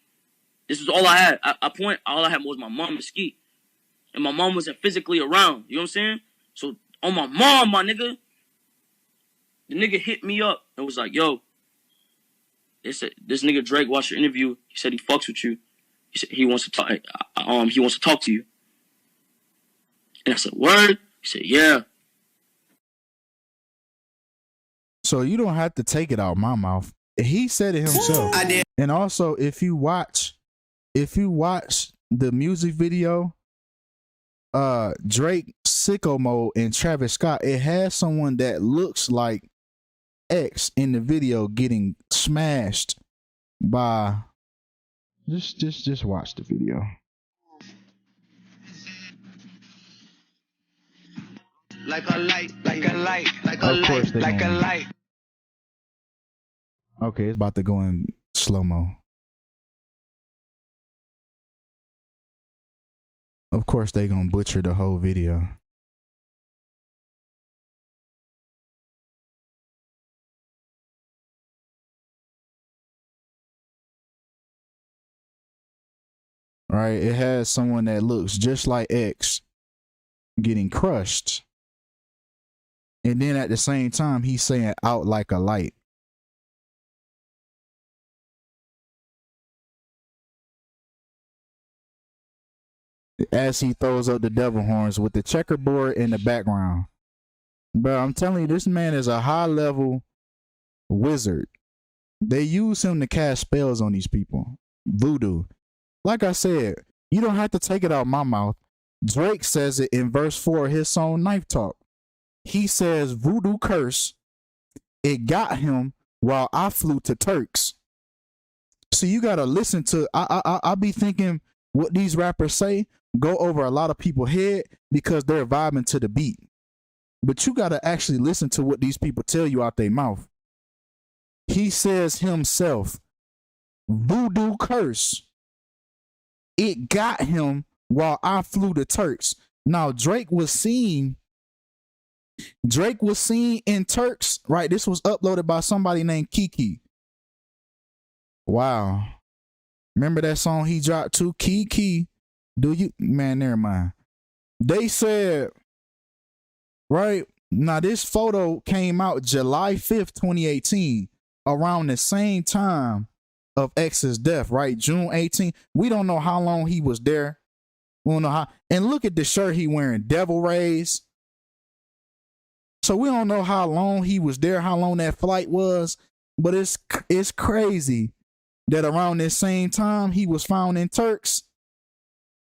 This was all I had. At a point, all I had was my mom and Ski. And my mom wasn't physically around. You know what I'm saying? So, on my mom, my nigga, the nigga hit me up and was like, yo, they said, this nigga Drake watched your interview. He said he fucks with you. He said he wants to talk. He wants to talk to you. And I said, word? He said, yeah. So you don't have to take it out my mouth. He said it himself. I did. And also, if you watch the music video, Drake Sicko Mode and Travis Scott, it has someone that looks like X in the video getting smashed by. Just watch the video. Like a light, like a light, like a Of course light, they like a gonna- light. Okay, it's about to go in slow mo. Of course, they gonna butcher the whole video. Right? It has someone that looks just like X getting crushed. And then at the same time, he's saying out like a light. As he throws up the devil horns with the checkerboard in the background. Bro, I'm telling you, this man is a high level wizard. They use him to cast spells on these people. Voodoo. Like I said, you don't have to take it out my mouth. Drake says it in verse 4 of his song Knife Talk. He says, voodoo curse, it got him while I flew to Turks. So you gotta listen to, I be thinking what these rappers say go over a lot of people's head because they're vibing to the beat. But you gotta actually listen to what these people tell you out their mouth. He says himself, voodoo curse, it got him while I flew to Turks. Now Drake was seen in Turks, right? This was uploaded by somebody named Kiki. Wow. Remember that song he dropped too? Kiki. Do you? Man, never mind. They said, right? Now this photo came out July 5th, 2018, around the same time of X's death, right? June 18th. We don't know how long he was there. We don't know how. And look at the shirt he wearing, Devil Rays. So we don't know how long he was there, how long that flight was, but it's crazy that around this same time he was found in Turks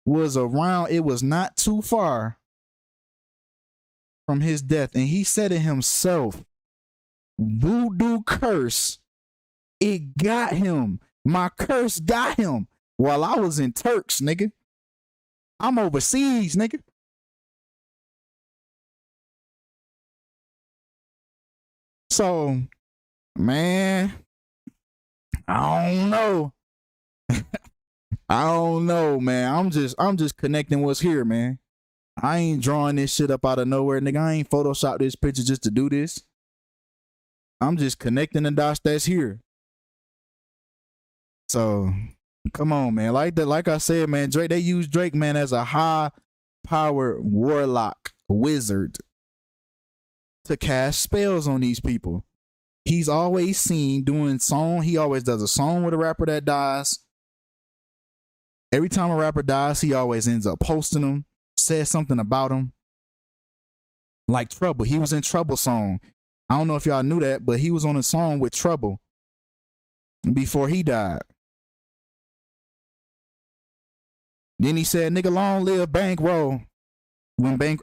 was around, it was not too far from his death. And he said it himself, voodoo curse, it got him. My curse got him while I was in Turks, nigga. I'm overseas, nigga. So, man, I don't know. I don't know, man. I'm just connecting what's here, man. I ain't drawing this shit up out of nowhere, nigga. I ain't Photoshop this picture just to do this. I'm just connecting the dots that's here. So, come on, man. Like I said, man, Drake, they use Drake, man, as a high-powered warlock wizard to cast spells on these people. He's always seen doing song. He always does a song with a rapper that dies. Every time a rapper dies, he always ends up posting them, says something about him. Like Trouble. He was in Trouble song. I don't know if y'all knew that, but he was on a song with Trouble before he died. Then he said, nigga, long live Bankroll.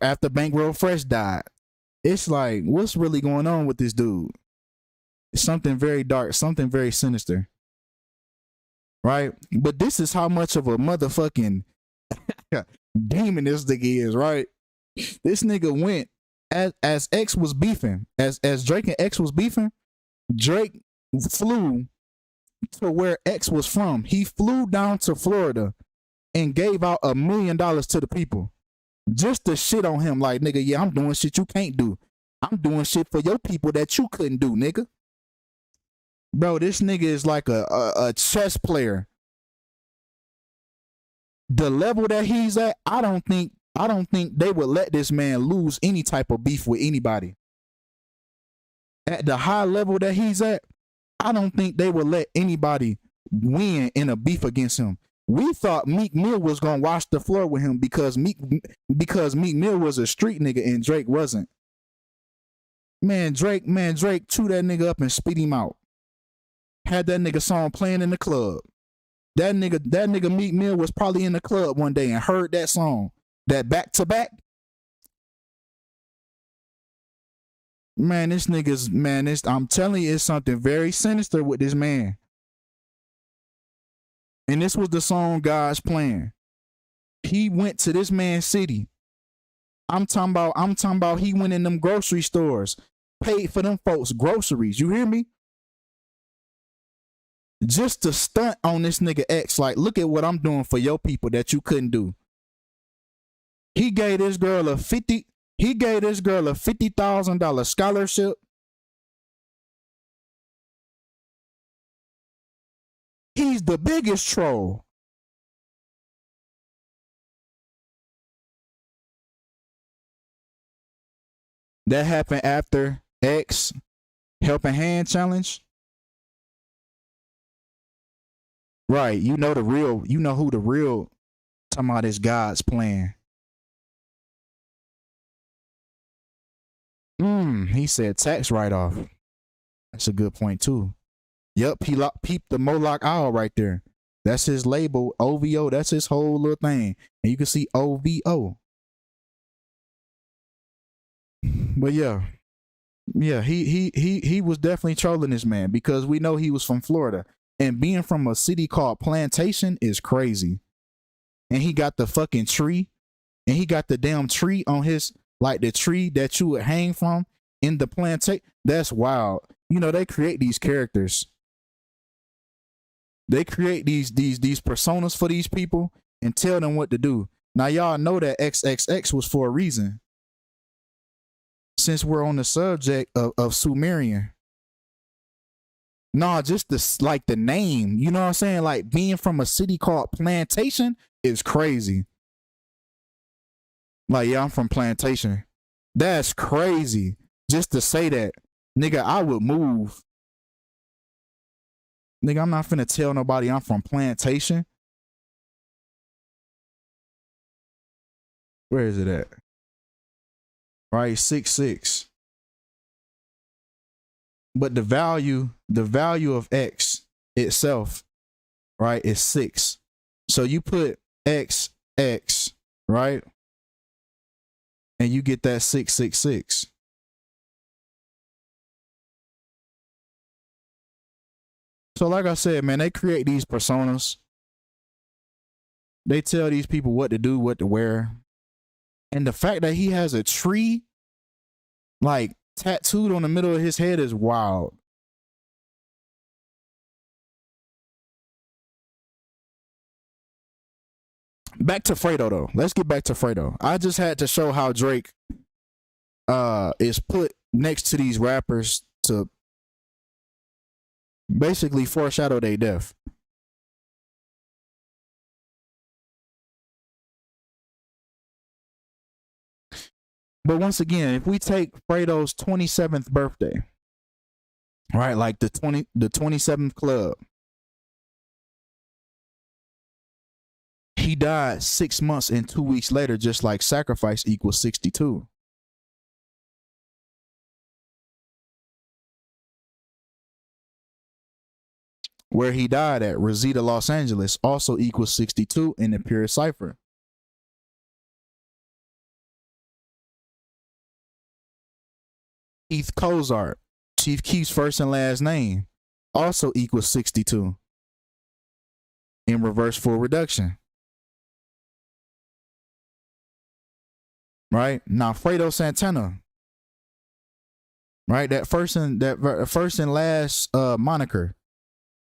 After Bankroll Fresh died. It's like, what's really going on with this dude? It's something very dark, something very sinister. Right? But this is how much of a motherfucking demon this nigga is, right? This nigga went, as X was beefing, as Drake and X was beefing, Drake flew to where X was from. He flew down to Florida and gave out $1 million to the people. Just to shit on him like, nigga, yeah, I'm doing shit you can't do. I'm doing shit for your people that you couldn't do, nigga. Bro, this nigga is like a chess player. The level that he's at, I don't think they would let this man lose any type of beef with anybody. At the high level that he's at, I don't think they would let anybody win in a beef against him. We thought Meek Mill was gonna wash the floor with him because Meek Mill was a street nigga and Drake wasn't. Man, Drake chewed that nigga up and spit him out. Had that nigga song playing in the club. That nigga Meek Mill was probably in the club one day and heard that song, that back to back. Man, this nigga's, man, I'm telling you, it's something very sinister with this man. And this was the song God's Plan. He went to this man's city. I'm talking about he went in them grocery stores, paid for them folks groceries. You hear me? Just to stunt on this nigga X, like, look at what I'm doing for your people that you couldn't do. He gave this girl a $50,000 scholarship. He's the biggest troll. That happened after X Helping Hand challenge. Right, you know who the real talking about is God's plan. He said tax write-off. That's a good point too. Yep, he peeped the Moloch Owl right there. That's his label, OVO. That's his whole little thing. And you can see OVO. But yeah, he was definitely trolling this man because we know he was from Florida. And being from a city called Plantation is crazy. And he got the fucking tree. And he got the damn tree on his, like the tree that you would hang from in the plantation. That's wild. You know, they create these characters. They create these personas for these people and tell them what to do. Now y'all know that XXX was for a reason. Since we're on the subject of Sumerian. No, just the name. You know what I'm saying? Like being from a city called Plantation is crazy. Like, yeah, I'm from Plantation. That's crazy. Just to say that. Nigga, I would move. Nigga, I'm not finna tell nobody I'm from Plantation. Where is it at? Right, 6'6". But the value of X itself, right, is 6. So you put XX, right? And you get that 666. So like I said, man, they create these personas. They tell these people what to do, what to wear. And the fact that he has a tree, like, tattooed on the middle of his head is wild. Back to Fredo, though. Let's get back to Fredo. I just had to show how Drake is put next to these rappers to basically foreshadow their death. But once again, if we take Fredo's 27th birthday, right, like the 27th club, he died 6 months and 2 weeks later, just like sacrifice equals 62. Where he died at, Reseda, Los Angeles, also equals 62 in the pure cipher. Keith Cozart, Chief Keef's first and last name, also equals 62 in reverse full reduction. Right? Now, Fredo Santana, right? That first and last moniker,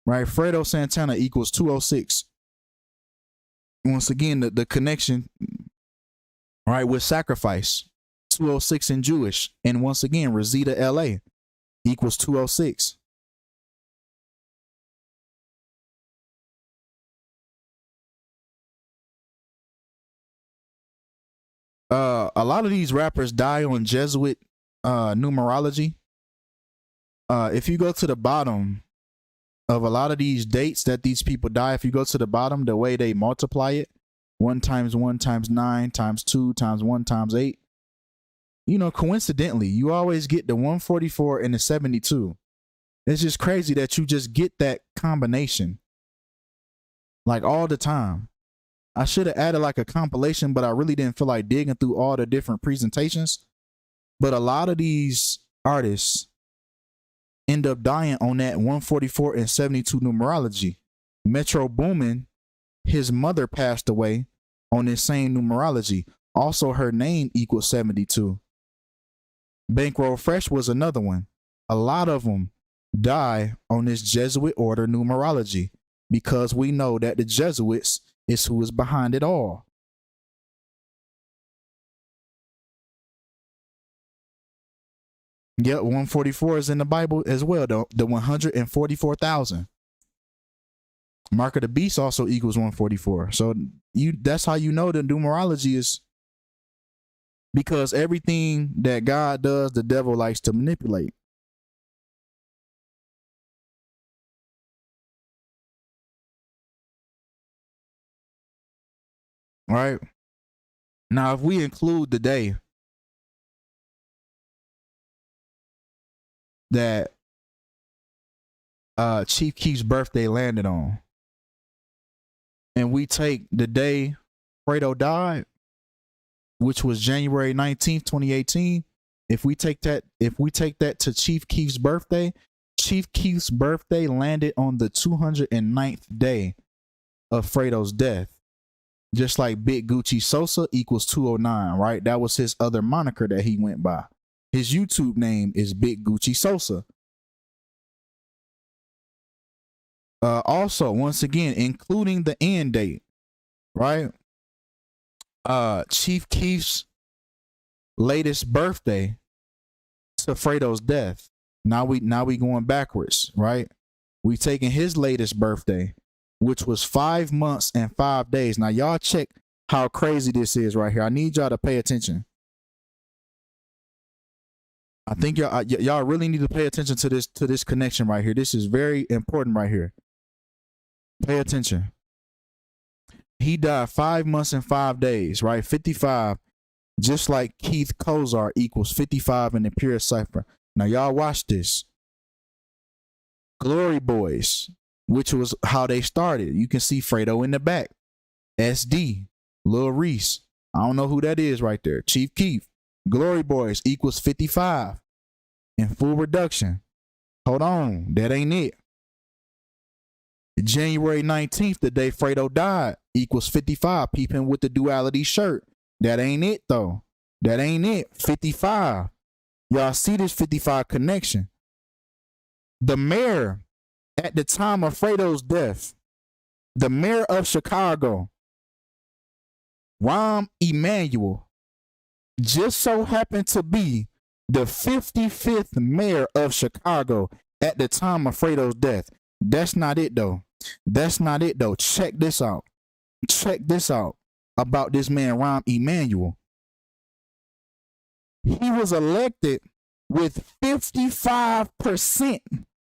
right? Fredo Santana equals 206. Once again, the connection, right, with sacrifice. 206 in Jewish, and once again, Reseda, LA equals 206. A lot of these rappers die on Jesuit numerology. If you go to the bottom of a lot of these dates that these people die, if you go to the bottom, the way they multiply it, 1 times 1 times 9 times 2 times 1 times 8. You know, coincidentally, you always get the 144 and the 72. It's just crazy that you just get that combination, like, all the time. I should have added like a compilation, but I really didn't feel like digging through all the different presentations. But a lot of these artists end up dying on that 144 and 72 numerology. Metro Boomin, his mother passed away on this same numerology. Also, her name equals 72. Bankroll Fresh was another one. A lot of them die on this Jesuit order numerology because we know that the Jesuits is who is behind it all. Yep, 144 is in the Bible as well, though. The 144,000. Mark of the beast also equals 144. So that's how you know the numerology is, because everything that God does, the devil likes to manipulate. All right. Now, if we include the day that Chief Keef's birthday landed on, and we take the day Fredo died, which was January 19th, 2018, if we take that to Chief Keef's birthday landed on the 209th day of Fredo's death. Just like Big Gucci Sosa equals 209, right? That was his other moniker that he went by. His YouTube name is Big Gucci Sosa. Also, once again, including the end date, right? Chief Keef's latest birthday to Fredo's death. Now we going backwards, right? We taking his latest birthday, which was 5 months and 5 days. Now y'all check how crazy this is right here. I need y'all to pay attention. I think y'all really need to pay attention to this connection right here. This is very important right here. Pay attention. He died 5 months and 5 days, right? 55, just like Keith Kozar equals 55 in the pure cipher. Now y'all watch this. Glory Boys, which was how they started. You can see Fredo in the back. SD, Lil Reese. I don't know who that is right there. Chief Keef. Glory Boys equals 55 in full reduction. Hold on, that ain't it. January 19th, the day Fredo died, equals 55. Peeping with the duality shirt. That ain't it though. That ain't it. 55. Y'all see this 55 connection. The mayor at the time of Fredo's death, the mayor of Chicago, Rahm Emanuel, just so happened to be the 55th mayor of Chicago at the time of Fredo's death. That's not it though. That's not it though. Check this out. Check this out about this man Rahm Emanuel. He was elected with 55%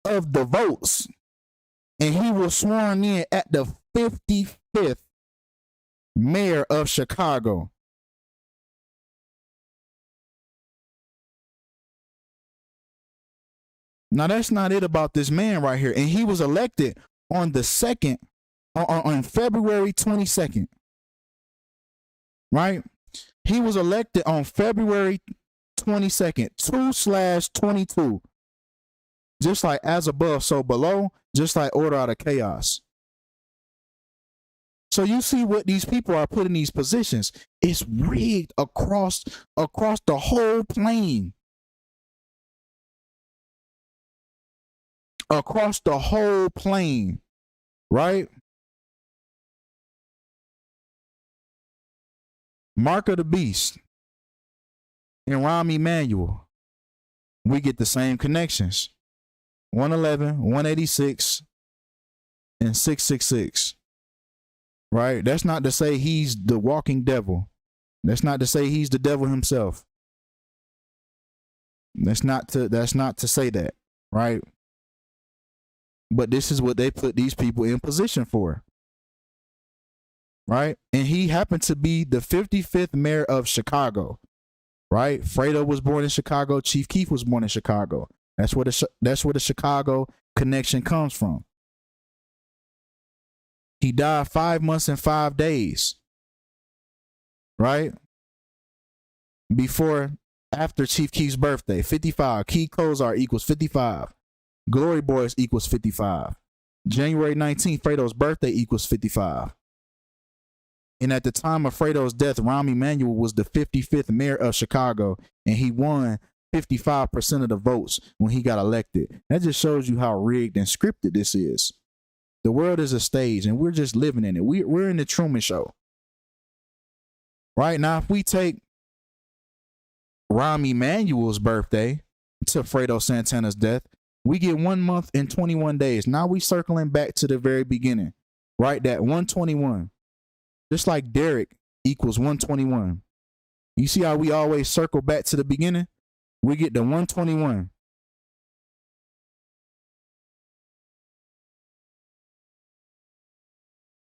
of the votes, and he was sworn in at the 55th mayor of Chicago. Now that's not it about this man right here. And he was elected on the 2nd, on February 22nd. Right? He was elected on February 22nd, 2/22. Just like as above, so below, just like order out of chaos. So you see what these people are put in these positions. It's rigged across the whole plane. Across the whole plane, right? Mark of the Beast and Rahm Emanuel, we get the same connections. 111, 186, and 666. Right? That's not to say he's the walking devil. That's not to say he's the devil himself. That's not to say that, right? But this is what they put these people in position for. Right? And he happened to be the 55th mayor of Chicago. Right? Fredo was born in Chicago. Chief Keef was born in Chicago. That's where the Chicago connection comes from. He died 5 months and 5 days. Right? After Chief Keef's birthday. 55. Keith Kozar equals 55. Glory Boys equals 55. January 19th, Fredo's birthday equals 55. And at the time of Fredo's death, Rahm Emanuel was the 55th mayor of Chicago, and he won 55% of the votes when he got elected. That just shows you how rigged and scripted this is. The world is a stage, and we're just living in it. We're in the Truman Show. Right now, if we take Rahm Emanuel's birthday, to Fredo Santana's death. We get 1 month and 21 days. Now we circling back to the very beginning, right? That 121. Just like Derek equals 121. You see how we always circle back to the beginning? We get to 121.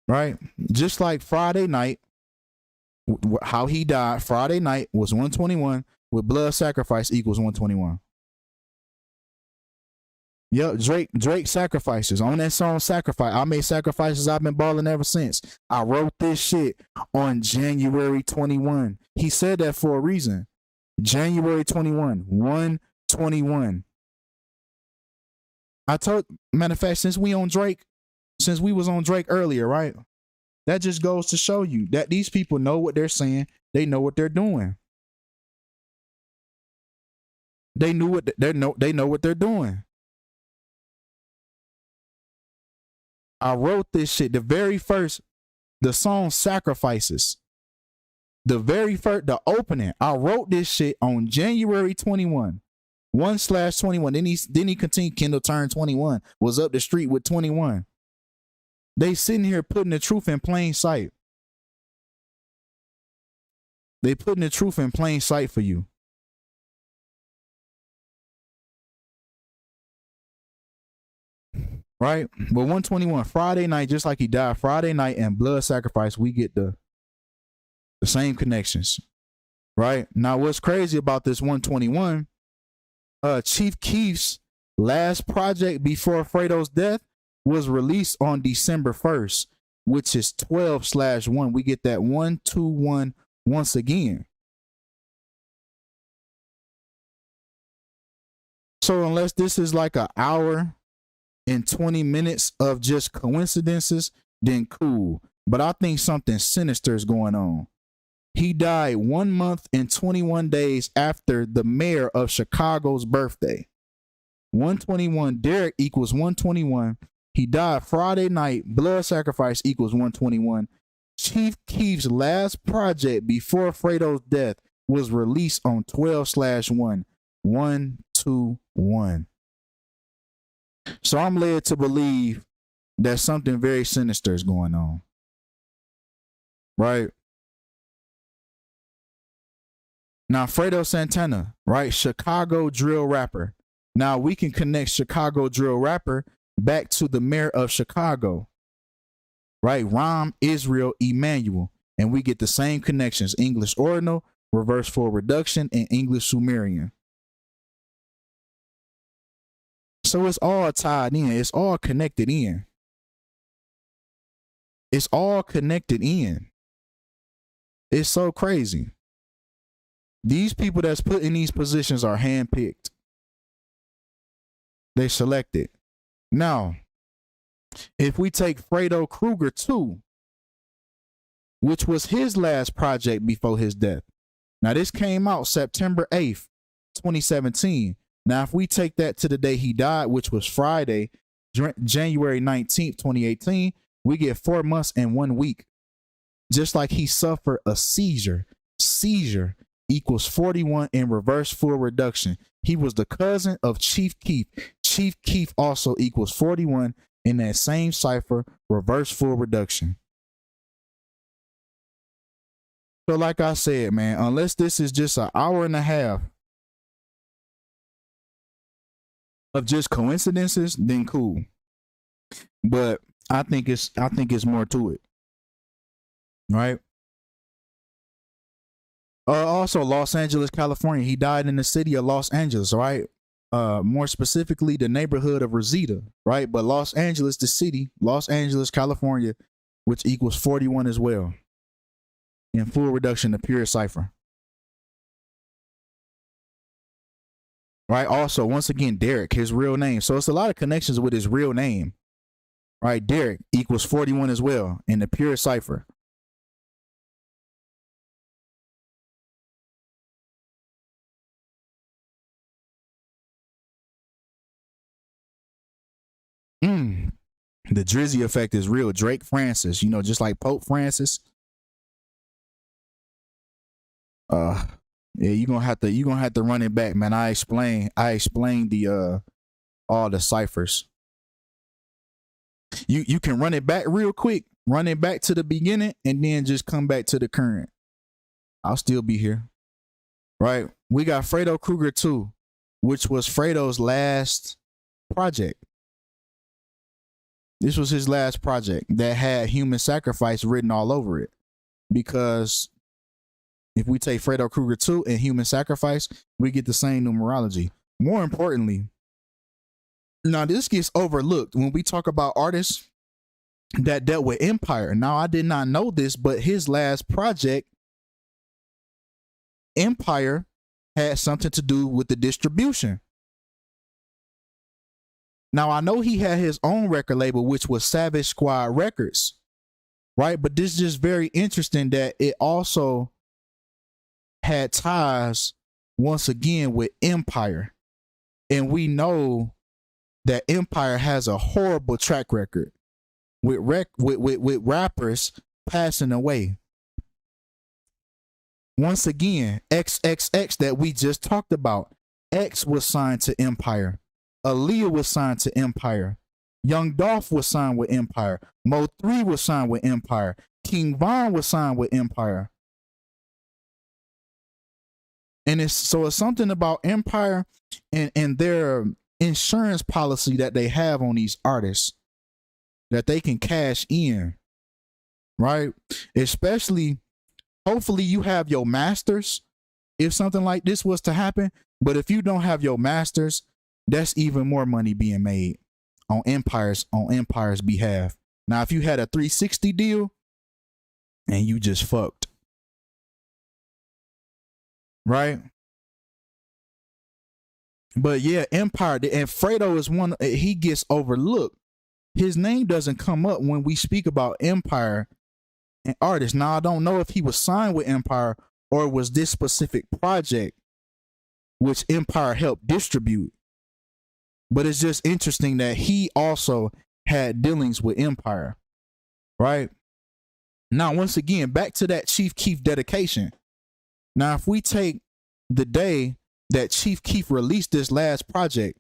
Right? Just like Friday night, how he died, Friday night was 121 with blood sacrifice equals 121. Yep, Drake sacrifices on that song Sacrifice. I made sacrifices, I've been balling ever since. I wrote this shit on January 21. He said that for a reason. January 21, 121. I told, matter of fact, since we was on Drake earlier, right? That just goes to show you that these people know what they're saying. They know what they're doing. They know what they're doing. I wrote this shit. The song Sacrifices. The opening. I wrote this shit on January 21. 1/21. Then he continued. Kendall turned 21. Was up the street with 21. They sitting here putting the truth in plain sight. They putting the truth in plain sight for you. Right? But 121, Friday night, just like he died, Friday night and blood sacrifice, we get the same connections. Right? Now, what's crazy about this 121, Chief Keef's last project before Fredo's death was released on December 1st, which is 12/1. We get that 121 once again. So unless this is like an hour and 20 minutes of just coincidences, then cool. But I think something sinister is going on. He died 1 month and 21 days after the mayor of Chicago's birthday. 121, Derek equals 121. He died Friday night. Blood sacrifice equals 121. Chief Keef's last project before Fredo's death was released on 12/1. 121. So I'm led to believe that something very sinister is going on. Right? Now, Fredo Santana, right? Chicago drill rapper. Now we can connect Chicago drill rapper back to the mayor of Chicago. Right? Ram Israel Emmanuel. And we get the same connections. English ordinal, reverse full reduction, and English Sumerian. So it's all tied in. It's all connected in. It's all connected in. It's so crazy. These people that's put in these positions are handpicked. They selected. Now, if we take Fredo Kruger too, which was his last project before his death. Now, this came out September 8th, 2017. Now, if we take that to the day he died, which was Friday, January 19th, 2018, we get 4 months and 1 week. Just like he suffered a seizure. Seizure equals 41 in reverse full reduction. He was the cousin of Chief Keef. Chief Keef also equals 41 in that same cipher, reverse full reduction. So like I said, man, unless this is just an hour and a half of just coincidences, then cool. But I think it's more to it. Right? Also, Los Angeles, California. He died in the city of Los Angeles, right? More specifically, the neighborhood of Rosita, right? But Los Angeles, the city, Los Angeles, California, which equals 41 as well. In full reduction, the pure cipher. Right? Also, once again, Derek, his real name. So it's a lot of connections with his real name. Right? Derek equals 41 as well in the pure cipher. The Drizzy effect is real. Drake Francis, just like Pope Francis. Yeah, you're gonna have to run it back, man. I explained the all the ciphers. You can run it back real quick, run it back to the beginning, and then just come back to the current. I'll still be here. Right? We got Fredo Krueger 2, which was Fredo's last project. This was his last project that had human sacrifice written all over it. Because if we take Fredo Krueger 2 and human sacrifice, we get the same numerology. More importantly, now this gets overlooked when we talk about artists that dealt with Empire. Now, I did not know this, but his last project, Empire, had something to do with the distribution. Now, I know he had his own record label, which was Savage Squad Records, right? But this is just very interesting that it also had ties once again with Empire. And we know that Empire has a horrible track record with rappers passing away. Once again, XXX that we just talked about, X was signed to Empire. Aaliyah was signed to Empire. Young Dolph was signed with Empire. Mo 3 was signed with Empire. King Von was signed with Empire. And it's something about Empire and their insurance policy that they have on these artists that they can cash in, right? Especially, hopefully you have your masters if something like this was to happen. But if you don't have your masters, that's even more money being made on Empire's behalf. Now, if you had a 360 deal and you just fucked, right? But yeah, Empire, and Fredo is one, he gets overlooked. His name doesn't come up when we speak about Empire and artists. Now, I don't know if he was signed with Empire or was this specific project which Empire helped distribute. But it's just interesting that he also had dealings with Empire, right? Now, once again, back to that Chief Keef dedication. Now, if we take the day that Chief Keef released this last project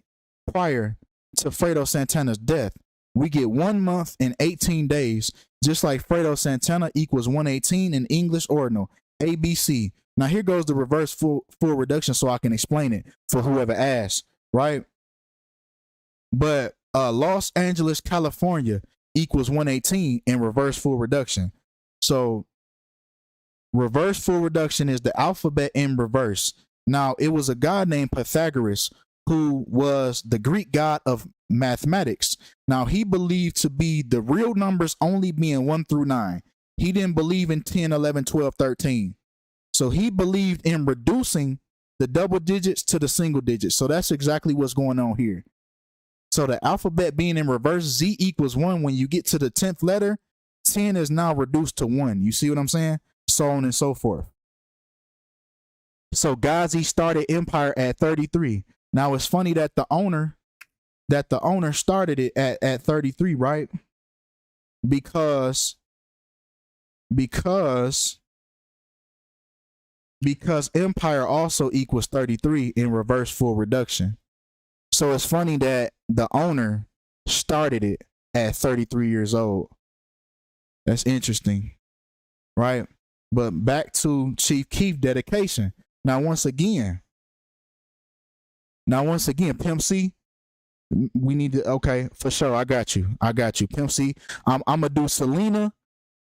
prior to Fredo Santana's death, we get 1 month and 18 days, just like Fredo Santana equals 118 in English ordinal, ABC. Now, here goes the reverse full reduction so I can explain it for whoever asks, right? But Los Angeles, California equals 118 in reverse full reduction. So reverse full reduction is the alphabet in reverse. Now, it was a god named Pythagoras who was the Greek god of mathematics. Now, he believed to be the real numbers only being 1 through 9. He didn't believe in 10, 11, 12, 13. So he believed in reducing the double digits to the single digits. So that's exactly what's going on here. So the alphabet being in reverse, Z equals 1. When you get to the 10th letter, 10 is now reduced to 1. You see what I'm saying? So on and so forth. So Ghazi started Empire at 33. Now it's funny that the owner started it at 33, right? Because Empire also equals 33 in reverse full reduction. So it's funny that the owner started it at 33 years old. That's interesting, right? But back to Chief Keef dedication. Now, once again, Pimp C, we need to, okay, for sure. I got you. Pimp C. I'm gonna do Selena.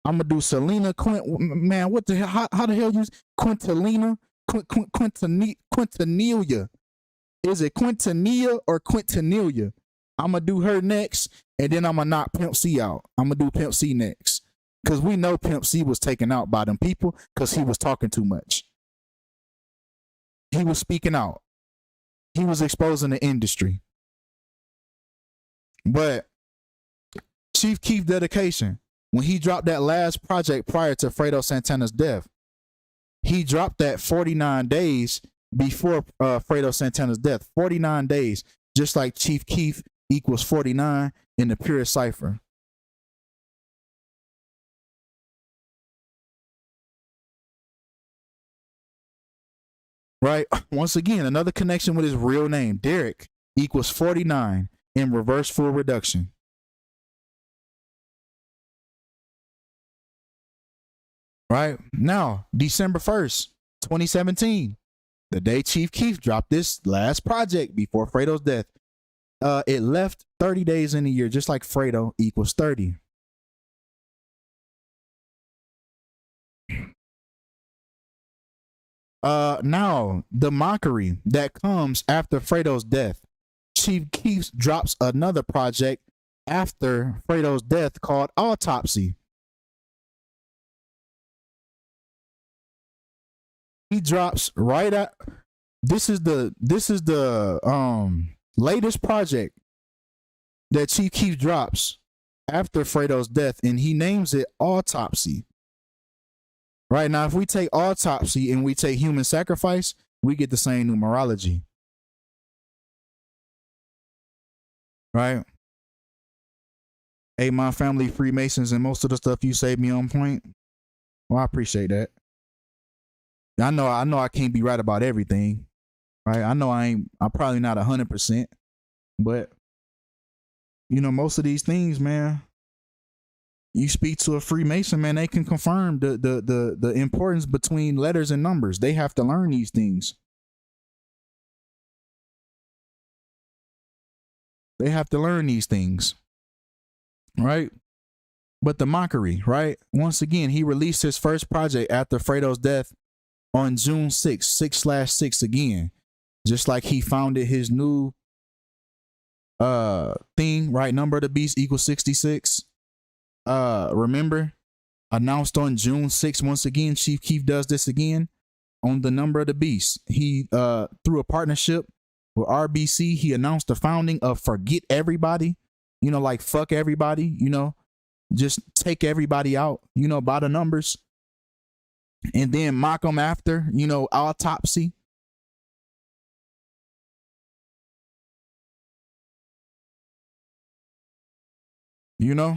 Man, what the hell? How the hell you Quintilina? Quintinelia. Is it Quintanilla or Quintinelia? I'm gonna do her next, and then I'm gonna knock Pimp C out. I'm gonna do Pimp C next, because we know Pimp C was taken out by them people because he was talking too much. He was speaking out. He was exposing the industry. But Chief Keef dedication, when he dropped that last project prior to Fredo Santana's death, he dropped that 49 days before Fredo Santana's death. 49 days, just like Chief Keef equals 49 in the purest cipher. right? Once again, another connection with his real name. Derek equals 49 in reverse full reduction. Right? Now, December 1st, 2017, the day Chief Keef dropped this last project before Fredo's death. It left 30 days in a year, just like Fredo equals 30. Now, the mockery that comes after Fredo's death. Chief Keef drops another project after Fredo's death called Autopsy. He drops right at this is the latest project that Chief Keef drops after Fredo's death, and he names it Autopsy. Right now, if we take Autopsy and we take Human Sacrifice, we get the same numerology. Right? Hey, my family Freemasons, and most of the stuff you saved me on point. Well, I appreciate that. I know I can't be right about everything. Right? I know I'm probably not 100%, but you know, most of these things, man, you speak to a Freemason, man, they can confirm the importance between letters and numbers. They have to learn these things. They have to learn these things. Right? But the mockery, right? Once again, he released his first project after Fredo's death on June 6th, 6/6 again. Just like he founded his new thing, right? Number of the beast equals 66. Remember, announced on June 6th, once again, Chief Keef does this again on the number of the beast. He through a partnership with RBC, he announced the founding of Forget Everybody, you know, like fuck everybody, you know, just take everybody out, you know, by the numbers, and then mock them after, you know, Autopsy. You know,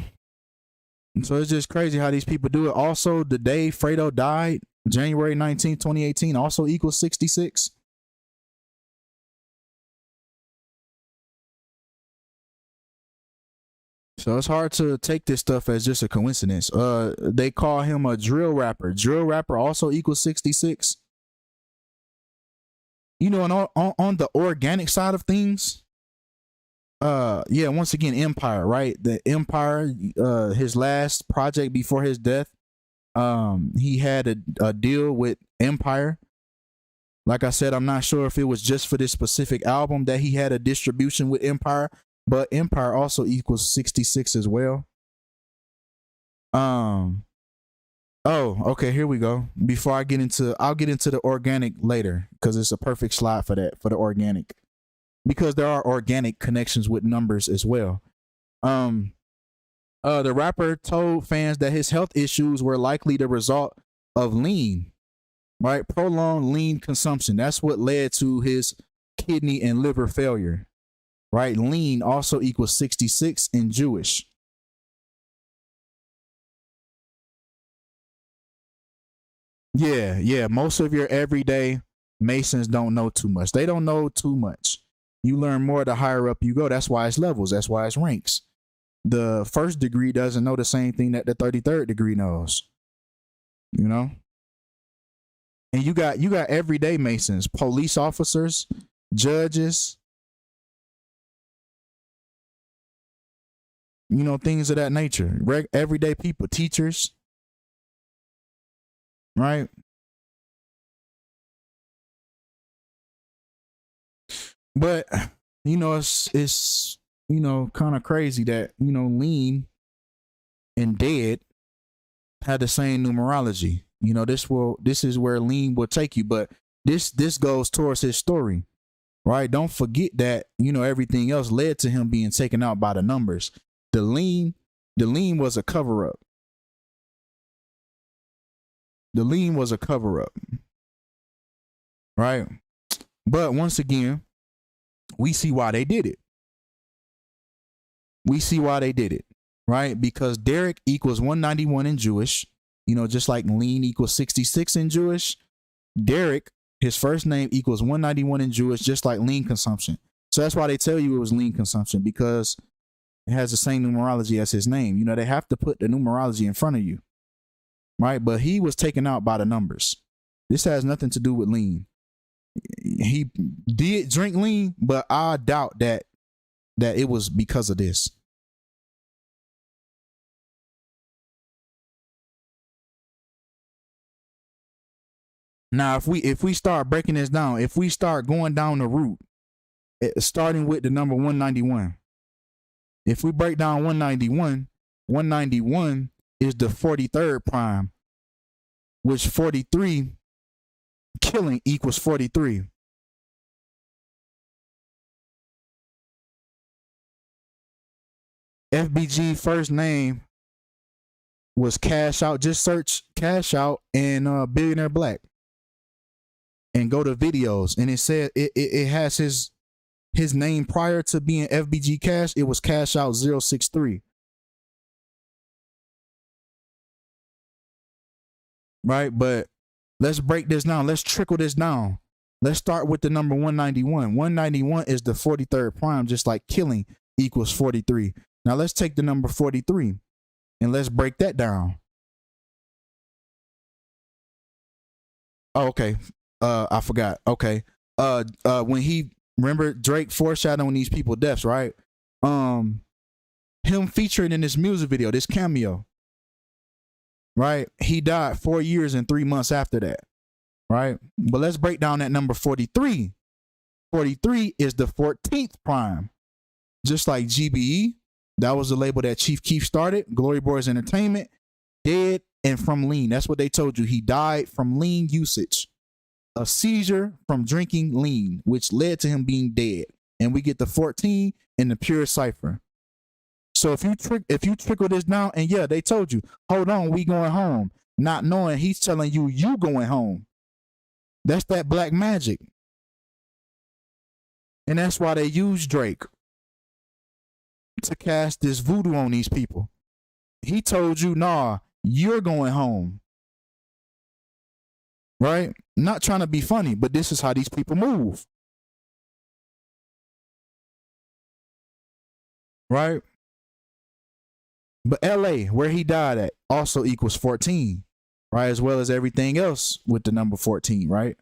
and so it's just crazy how these people do it. Also, the day Fredo died, January 19, 2018, also equals 66. So it's hard to take this stuff as just a coincidence. They call him a drill rapper. Drill rapper also equals 66. You know, and on the organic side of things, yeah, once again, Empire, right? The Empire, his last project before his death, he had a deal with Empire. Like I said, I'm not sure if it was just for this specific album that he had a distribution with Empire, but Empire also equals 66 as well. Oh, okay, here we go. Before I'll get into the organic later, because it's a perfect slide for that, for the organic. Because there are organic connections with numbers as well. The rapper told fans that his health issues were likely the result of lean, right? Prolonged lean consumption. That's what led to his kidney and liver failure, right? Lean also equals 66 in Jewish. Yeah. Most of your everyday Masons don't know too much. They don't know too much. You learn more the higher up you go. That's why it's levels. That's why it's ranks. The first degree doesn't know the same thing that the 33rd degree knows. You know? And you got everyday Masons, police officers, judges, you know, things of that nature. Everyday people, teachers, right? But you know, it's you know, kind of crazy that, you know, lean and dead had the same numerology. You know, this is where lean will take you, but this goes towards his story, right? Don't forget that, you know, everything else led to him being taken out by the numbers. The lean was a cover up. The lean was a cover up, right? But once again, we see why they did it. We see why they did it, right? Because Derek equals 191 in Jewish, you know, just like lean equals 66 in Jewish. Derek, His first name equals 191 in Jewish, just like lean consumption. So that's why they tell you it was lean consumption, because it has the same numerology as his name. You know, they have to put the numerology in front of you, right? But he was taken out by the numbers. This has nothing to do with lean. He did drink lean, but I doubt that it was because of this. Now, if we start breaking this down, if we start going down the route, starting with the number 191, if we break down 191, 191 is the 43rd prime, which 43 killing equals 43. FBG first name was Cash Out. Just search Cash Out and Billionaire Black and go to videos, and it said it has his name prior to being FBG Cash. It was Cash Out 063. Right, but let's break this down. Let's trickle this down. Let's start with the number 191. 191 is the 43rd prime, just like killing equals 43. Now let's take the number 43 and let's break that down. Oh, okay. I forgot. Okay. When he, remember Drake foreshadowing these people deaths, right? Him featuring in this music video, this cameo, right? He died 4 years and 3 months after that, right? But let's break down that number 43. 43 is the 14th prime, just like GBE. That was the label that Chief Keef started. Glory Boys Entertainment, dead and from lean. That's what they told you. He died from lean usage, a seizure from drinking lean, which led to him being dead. And we get the 14 in the pure cipher. So if you trickle this down, and yeah, they told you, hold on, we going home, not knowing he's telling you going home. That's that black magic. And that's why they use Drake to cast this voodoo on these people. He told you, nah, you're going home. Right? Not trying to be funny, but this is how these people move. Right? But LA, where he died at, also equals 14, right? As well as everything else with the number 14, right?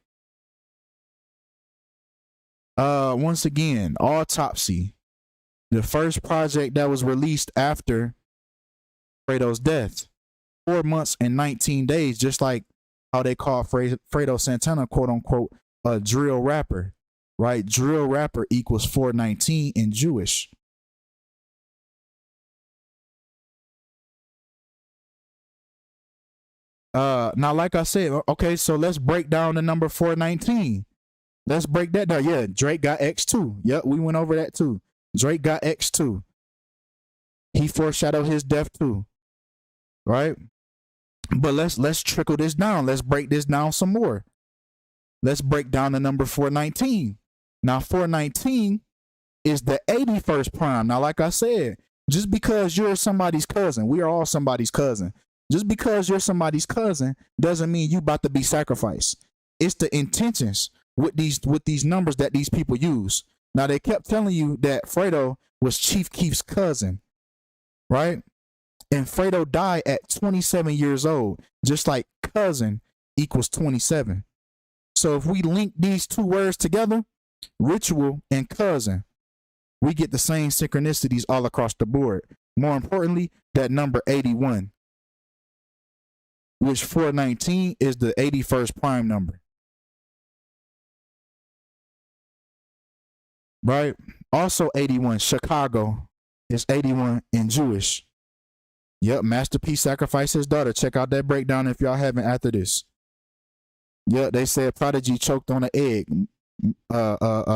Once again, Autopsy, the first project that was released after Fredo's death, 4 months and 19 days, just like how they call Fredo Santana, quote unquote, a drill rapper, right? Drill rapper equals 419 in Jewish. Now, like I said, okay, so let's break down the number 419. Let's break that down. Yeah, Drake got X2. Yep, we went over that too. Drake got X2. He foreshadowed his death too, right? But let's trickle this down. Let's break this down some more. Let's break down the number 419. Now, 419 is the 81st prime. Now, like I said, just because you're somebody's cousin, we are all somebody's cousin. Just because you're somebody's cousin doesn't mean you about to be sacrificed. It's the intentions with these numbers that these people use. Now, they kept telling you that Fredo was Chief Keef's cousin, right? And Fredo died at 27 years old, just like cousin equals 27. So if we link these two words together, ritual and cousin, we get the same synchronicities all across the board. More importantly, that number 81, which 419 is the 81st prime number. Right? Also 81, Chicago is 81 in Jewish. Yep, Master P sacrificed his daughter. Check out that breakdown if y'all haven't after this. Yep, they said Prodigy choked on an egg.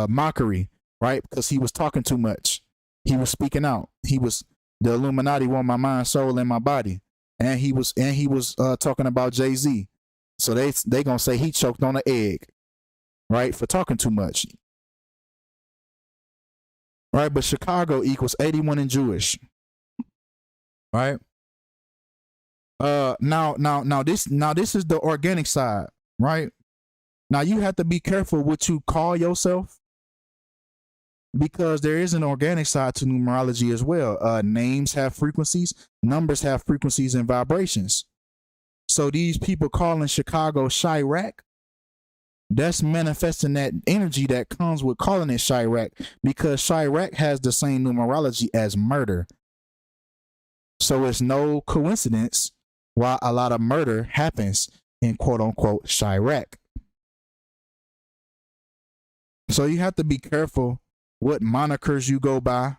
Mockery, right? Because he was talking too much. He was speaking out. He was, the Illuminati want my mind, soul, and my body. And he was talking about Jay-Z. So they gonna say he choked on an egg, right? For talking too much. Right, but Chicago equals 81 in Jewish. Right? Now this is the organic side, right? Now you have to be careful what you call yourself, because there is an organic side to numerology as well. Names have frequencies, numbers have frequencies and vibrations. So these people calling Chicago Chirac, that's manifesting that energy that comes with calling it Chirac, because Chirac has the same numerology as murder. So it's no coincidence why a lot of murder happens in quote unquote Chirac. So you have to be careful what monikers you go by,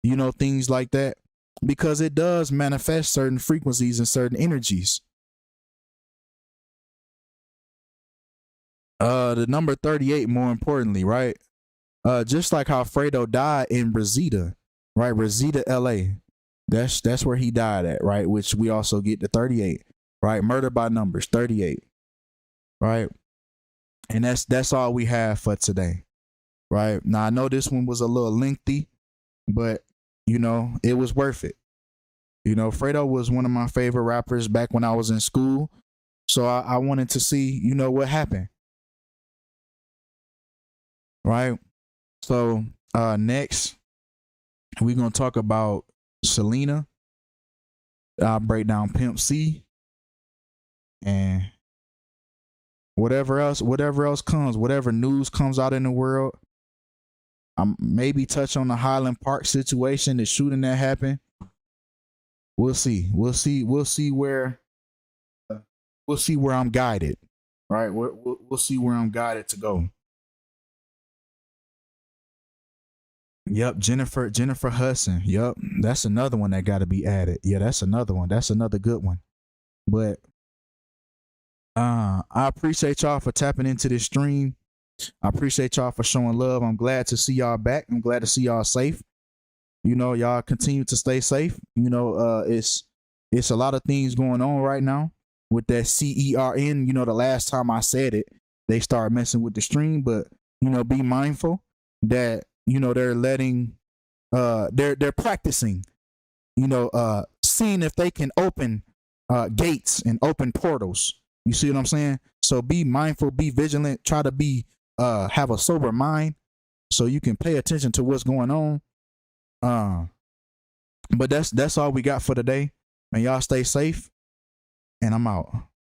you know, things like that, because it does manifest certain frequencies and certain energies. The number 38, more importantly, right? Just like how Fredo died in Reseda, right? Reseda, LA. That's where he died at, right? Which we also get the 38, right? Murder by numbers, 38, right? And that's all we have for today, right? Now I know this one was a little lengthy, but you know, it was worth it. You know, Fredo was one of my favorite rappers back when I was in school. So I wanted to see, you know, what happened. Right? So next, we're going to talk about Selena. I'll break down Pimp C. And whatever else comes, whatever news comes out in the world. Maybe touch on the Highland Park situation, the shooting that happened. We'll see where I'm guided. Right? We'll see where I'm guided to go. Yep, Jennifer Hudson. Yep, that's another one that got to be added. Yeah, that's another one. That's another good one. But I appreciate y'all for tapping into this stream. I appreciate y'all for showing love. I'm glad to see y'all back. I'm glad to see y'all safe. You know, y'all continue to stay safe. You know, it's a lot of things going on right now with that CERN. You know, the last time I said it, they started messing with the stream. But you know, be mindful that, you know, they're letting they're practicing, you know, seeing if they can open gates and open portals. You see what I'm saying? So be mindful, be vigilant, try to be have a sober mind so you can pay attention to what's going on. But that's all we got for today. And y'all stay safe, and I'm out.